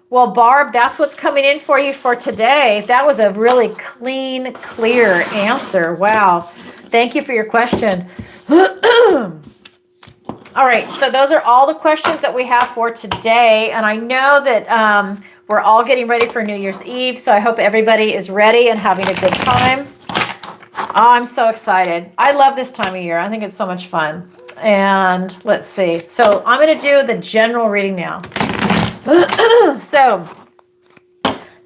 Well, Barb, that's what's coming in for you for today. That was a really clean, clear answer. Wow. Thank you for your question. All right, so those are all the questions that we have for today. And I know that we're all getting ready for New Year's Eve, so I hope everybody is ready and having a good time. Oh, I'm so excited. I love this time of year. I think it's so much fun. And let's see. So I'm going to do the general reading now. So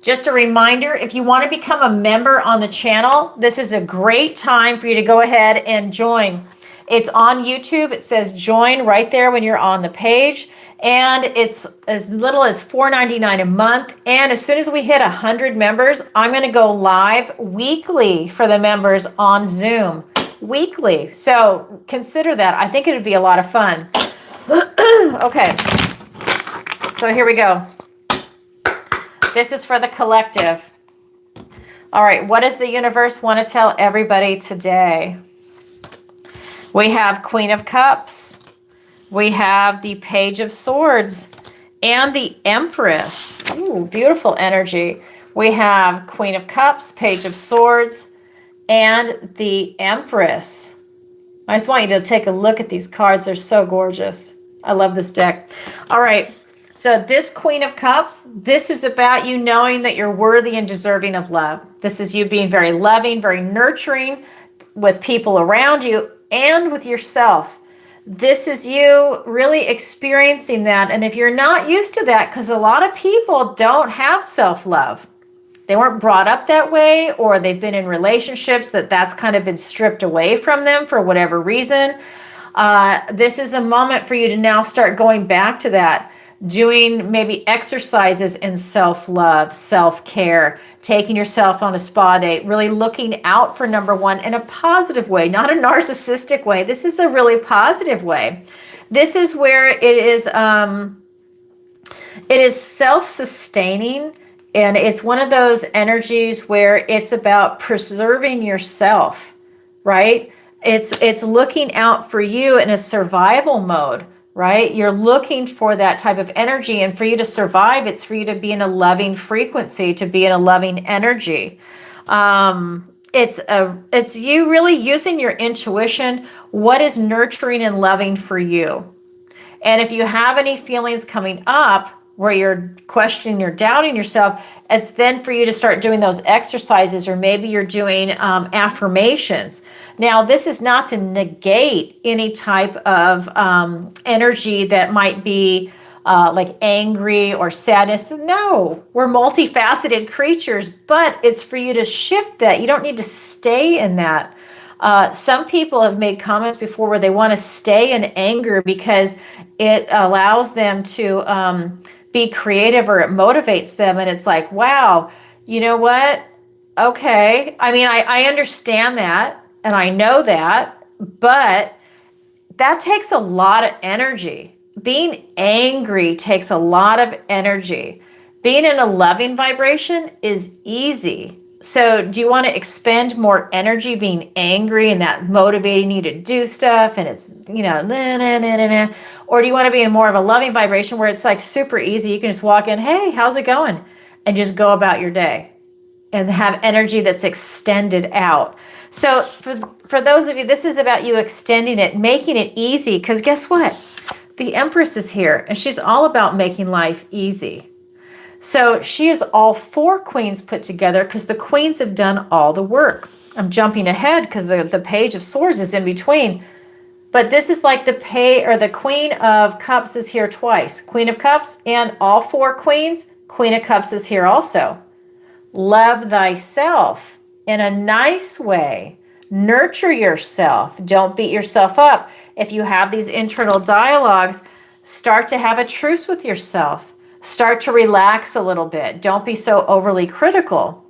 just a reminder, if you want to become a member on the channel, this is a great time for you to go ahead and join. It's on YouTube. It says join right there when you're on the page. And it's as little as $4.99 a month. And as soon as we hit 100 members, I'm going to go live weekly for the members on Zoom. Weekly. So consider that. I think it would be a lot of fun. Okay. So here we go. This is for the collective. All right. What does the universe want to tell everybody today? We have Queen of Cups. We have the Page of Swords and the Empress. Ooh, beautiful energy. We have Queen of Cups, Page of Swords, and the Empress. I just want you to take a look at these cards. They're so gorgeous. I love this deck. All right. So this Queen of Cups, this is about you knowing that you're worthy and deserving of love. This is you being very loving, very nurturing with people around you and with yourself. This is you really experiencing that. And if you're not used to that, because a lot of people don't have self-love. They weren't brought up that way, or they've been in relationships that's kind of been stripped away from them for whatever reason. This is a moment for you to now start going back to that. Doing maybe exercises in self-love, self-care, taking yourself on a spa date, really looking out for number one in a positive way, not a narcissistic way. This is a really positive way. This is where it is self-sustaining, and it's one of those energies where it's about preserving yourself, right? It's looking out for you in a survival mode. Right? You're looking for that type of energy, and for you to survive, it's for you to be in a loving frequency, to be in a loving energy. it's you really using your intuition. What is nurturing and loving for you? And if you have any feelings coming up where you're questioning or doubting yourself, it's then for you to start doing those exercises, or maybe you're doing affirmations. Now, this is not to negate any type of energy that might be like angry or sadness. No, we're multifaceted creatures, but it's for you to shift that. You don't need to stay in that. Some people have made comments before where they want to stay in anger because it allows them to be creative, or it motivates them. And it's like, wow, you know what? Okay. I mean, I understand that and I know that, but that takes a lot of energy. Being angry takes a lot of energy. Being in a loving vibration is easy. So do you want to expend more energy being angry and that motivating you to do stuff and it's, or do you want to be in more of a loving vibration where it's like super easy? You can just walk in, hey, how's it going? And just go about your day and have energy that's extended out. So for those of you, this is about you extending it, making it easy, because guess what? The Empress is here and she's all about making life easy. So she is all 4 queens put together because the queens have done all the work. I'm jumping ahead because the Page of Swords is in between. But this is like the Queen of Cups is here twice. Queen of Cups and all 4 queens, Queen of Cups is here also. Love thyself in a nice way. Nurture yourself. Don't beat yourself up. If you have these internal dialogues, start to have a truce with yourself. Start to relax a little bit. Don't be so overly critical.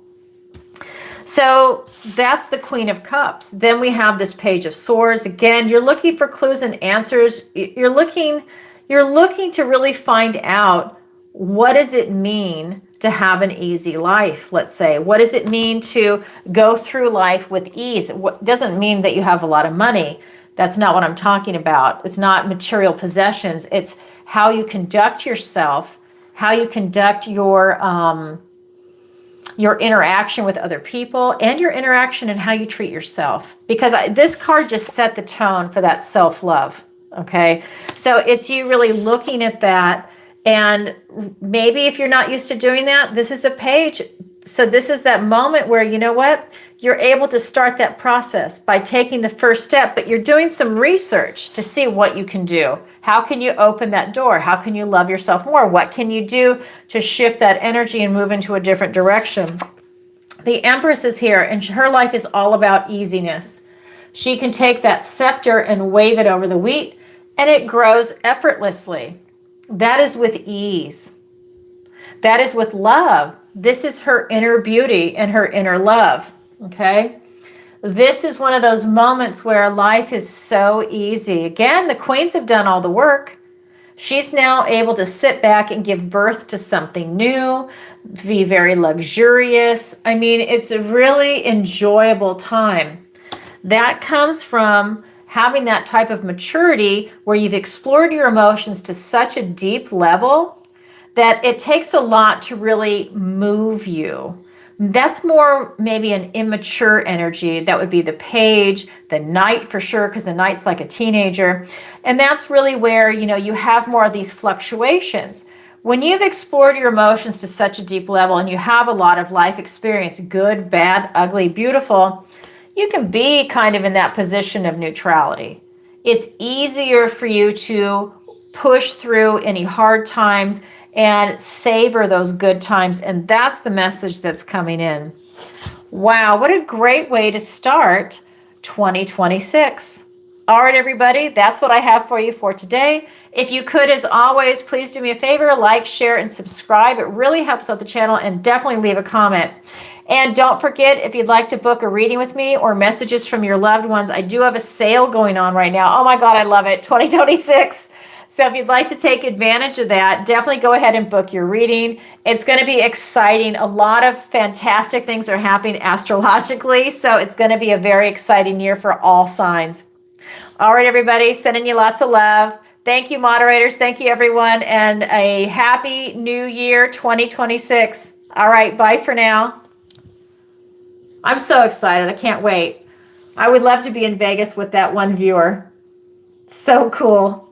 So that's the Queen of Cups. Then we have this Page of Swords. Again, you're looking for clues and answers. You're looking to really find out, what does it mean to have an easy life, let's say? What does it mean to go through life with ease? It doesn't mean that you have a lot of money. That's not what I'm talking about. It's not material possessions. It's how you conduct yourself, how you conduct your interaction with other people, and your interaction and how you treat yourself. Because this card just set the tone for that self-love, okay? So it's you really looking at that, and maybe if you're not used to doing that, this is a page. So this is that moment where, you know what? You're able to start that process by taking the first step, but you're doing some research to see what you can do. How can you open that door? How can you love yourself more? What can you do to shift that energy and move into a different direction? The Empress is here, and her life is all about easiness. She can take that scepter and wave it over the wheat, and it grows effortlessly. That is with ease. That is with love. This is her inner beauty and her inner love, okay? This is one of those moments where life is so easy. Again, the queens have done all the work. She's now able to sit back and give birth to something new, be very luxurious. I mean, it's a really enjoyable time. That comes from having that type of maturity where you've explored your emotions to such a deep level that it takes a lot to really move you. That's more maybe an immature energy. That would be the Page, the Knight for sure, because the Knight's like a teenager. And that's really where, you have more of these fluctuations. When you've explored your emotions to such a deep level and you have a lot of life experience, good, bad, ugly, beautiful, you can be kind of in that position of neutrality. It's easier for you to push through any hard times and savor those good times. And that's the message that's coming in. Wow, what a great way to start 2026. All right, everybody, that's what I have for you for today. If you could, as always, please do me a favor, like, share, and subscribe. It really helps out the channel, and definitely leave a comment. And don't forget, if you'd like to book a reading with me or messages from your loved ones, I do have a sale going on right now. Oh my God, I love it, 2026. So if you'd like to take advantage of that, definitely go ahead and book your reading. It's going to be exciting. A lot of fantastic things are happening astrologically, so it's going to be a very exciting year for all signs. All right, everybody, sending you lots of love. Thank you, moderators. Thank you, everyone, and a happy new year, 2026. All right, bye for now. I'm so excited. I can't wait. I would love to be in Vegas with that one viewer. So cool.